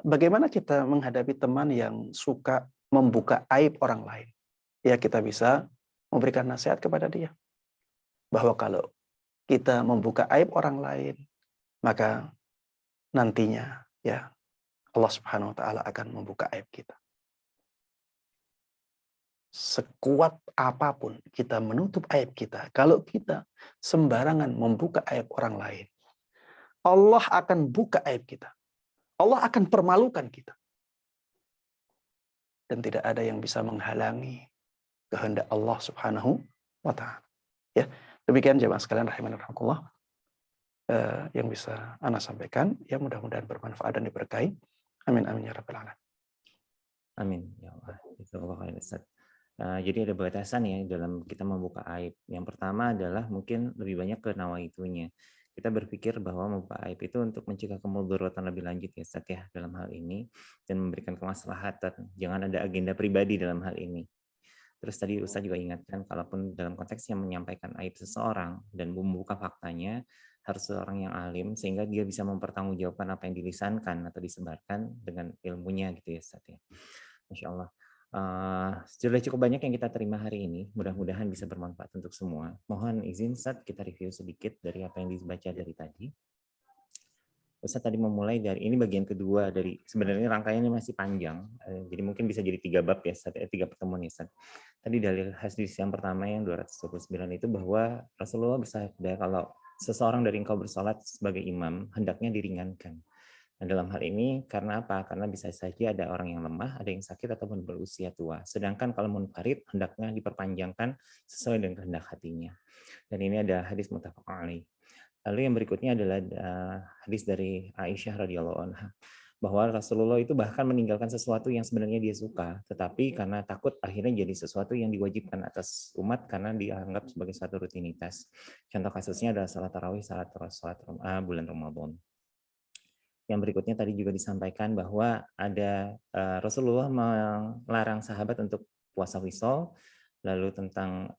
Bagaimana kita menghadapi teman yang suka membuka aib orang lain? Ya, kita bisa memberikan nasihat kepada dia. Bahwa kalau kita membuka aib orang lain, maka nantinya ya Allah Subhanahu wa taala akan membuka aib kita. Sekuat apapun kita menutup aib kita, kalau kita sembarangan membuka aib orang lain, Allah akan buka aib kita. Allah akan permalukan kita. Dan tidak ada yang bisa menghalangi kehendak Allah Subhanahu wa taala. Ya, demikian jemaah sekalian rahimani rahimakumullah yang bisa ana sampaikan, ya mudah-mudahan bermanfaat dan diberkahi. Amin amin ya rabbal alamin. Amin ya Allah. Jazakallahu khairan Ustaz. Jadi ada batasan ya dalam kita membuka aib. Yang pertama adalah mungkin lebih banyak ke nawaitunya. Kita berpikir bahwa membuka aib itu untuk mencegah kemudaratan lebih lanjut ya Ustaz ya dalam hal ini dan memberikan kemaslahatan. Jangan ada agenda pribadi dalam hal ini. Terus tadi Ustaz juga ingatkan, kalaupun dalam konteks yang menyampaikan aib seseorang dan membuka faktanya, harus seorang yang alim, sehingga dia bisa mempertanggungjawabkan apa yang dilisankan atau disebarkan dengan ilmunya gitu ya Ustaz ya. Masya Allah. Sudah cukup banyak yang kita terima hari ini, mudah-mudahan bisa bermanfaat untuk semua. Mohon izin Ustaz, kita review sedikit dari apa yang dibaca dari tadi. Ustaz tadi memulai dari ini bagian kedua dari sebenarnya rangkaiannya masih panjang, jadi mungkin bisa jadi 3 bab ya, 3 pertemuan ya Ustaz. Tadi dalil hadis yang pertama yang 229 itu bahwa Rasulullah bersabda kalau seseorang dari engkau bersolat sebagai imam hendaknya diringankan. Nah, dalam hal ini karena apa? Karena bisa saja ada orang yang lemah, ada yang sakit ataupun berusia tua. Sedangkan kalau munfarid hendaknya diperpanjangkan sesuai dengan kehendak hatinya. Dan ini ada hadis muttafaq alaih. Lalu yang berikutnya adalah hadis dari Aisyah radhiyallahu anha bahwa Rasulullah itu bahkan meninggalkan sesuatu yang sebenarnya dia suka, tetapi karena takut akhirnya jadi sesuatu yang diwajibkan atas umat karena dianggap sebagai suatu rutinitas. Contoh kasusnya adalah salat tarawih, salat bulan Ramadan. Yang berikutnya tadi juga disampaikan bahwa ada Rasulullah melarang sahabat untuk puasa wisol, lalu tentang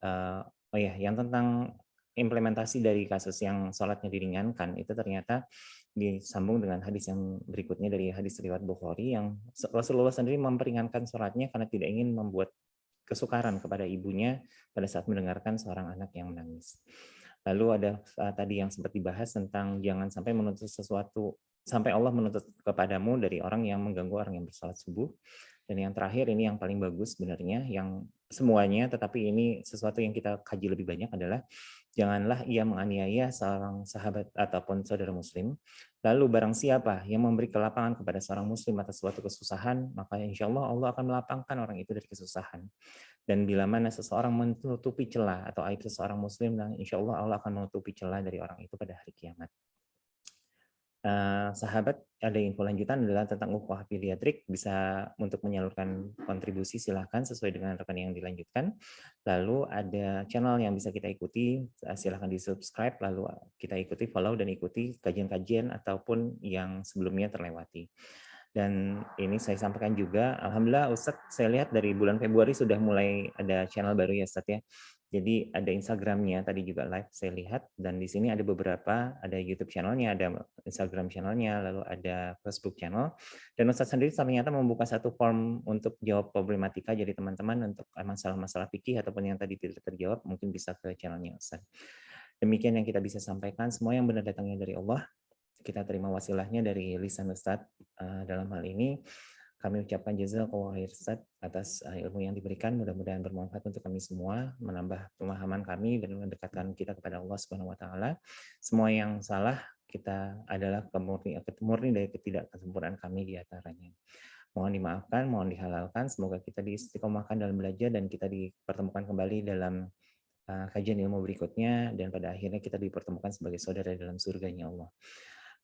yang tentang implementasi dari kasus yang sholatnya diringankan itu ternyata disambung dengan hadis yang berikutnya dari hadis riwayat Bukhari yang Rasulullah sendiri memperingatkan sholatnya karena tidak ingin membuat kesukaran kepada ibunya pada saat mendengarkan seorang anak yang menangis. Lalu ada tadi yang sempat dibahas tentang jangan sampai menuntut sesuatu sampai Allah menuntut kepadamu dari orang yang mengganggu orang yang bersalat subuh. Dan yang terakhir ini yang paling bagus sebenarnya, yang semuanya, tetapi ini sesuatu yang kita kaji lebih banyak adalah janganlah ia menganiaya seorang sahabat ataupun saudara muslim. Lalu barang siapa yang memberi kelapangan kepada seorang muslim atas suatu kesusahan, maka insya Allah Allah akan melapangkan orang itu dari kesusahan. Dan bila mana seseorang menutupi celah atau aib seseorang muslim, dan insya Allah Allah akan menutupi celah dari orang itu pada hari kiamat. Sahabat, ada info lanjutan adalah tentang ukhuwah pediatrik. Bisa untuk menyalurkan kontribusi silahkan sesuai dengan rekan yang dilanjutkan. Lalu ada channel yang bisa kita ikuti, silahkan di subscribe, lalu kita ikuti, follow dan ikuti kajian-kajian ataupun yang sebelumnya terlewati. Dan ini saya sampaikan juga, alhamdulillah Ustadz, saya lihat dari bulan Februari sudah mulai ada channel baru ya Ustadz ya. Jadi ada Instagramnya tadi juga live saya lihat, dan di sini ada beberapa, ada YouTube channelnya, ada Instagram channelnya, lalu ada Facebook channel. Dan Ustadz sendiri ternyata membuka satu form untuk jawab problematika, jadi teman-teman untuk masalah-masalah fikih ataupun yang tadi tidak terjawab mungkin bisa ke channelnya Ustadz. Demikian yang kita bisa sampaikan, semua yang benar datangnya dari Allah. Kita terima wasilahnya dari lisan Ustadz dalam hal ini. Kami ucapkan jazakallahu khair Ustadz atas ilmu yang diberikan, mudah-mudahan bermanfaat untuk kami semua, menambah pemahaman kami dan mendekatkan kita kepada Allah Subhanahu wa taala. Semua yang salah kita adalah murni dari ketidaksempurnaan kami di antaranya. Mohon dimaafkan, mohon dihalalkan, semoga kita diistiqomahkan dalam belajar dan kita dipertemukan kembali dalam kajian ilmu berikutnya, dan pada akhirnya kita dipertemukan sebagai saudara dalam surganya Allah.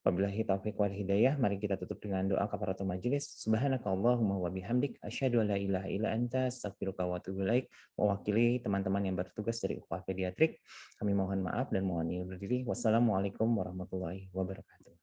Wabillahi taufiq wal hidayah. Mari kita tutup dengan doa kafaratul majelis. Subhanakallahumma wa bihamdik asyhadu an la ilaha illa anta astaghfiruka wa atubu ilaik. Mewakili teman-teman yang bertugas dari ukhuwah pediatrik, kami mohon maaf dan mohon undur diri. Wassalamualaikum warahmatullahi wabarakatuh.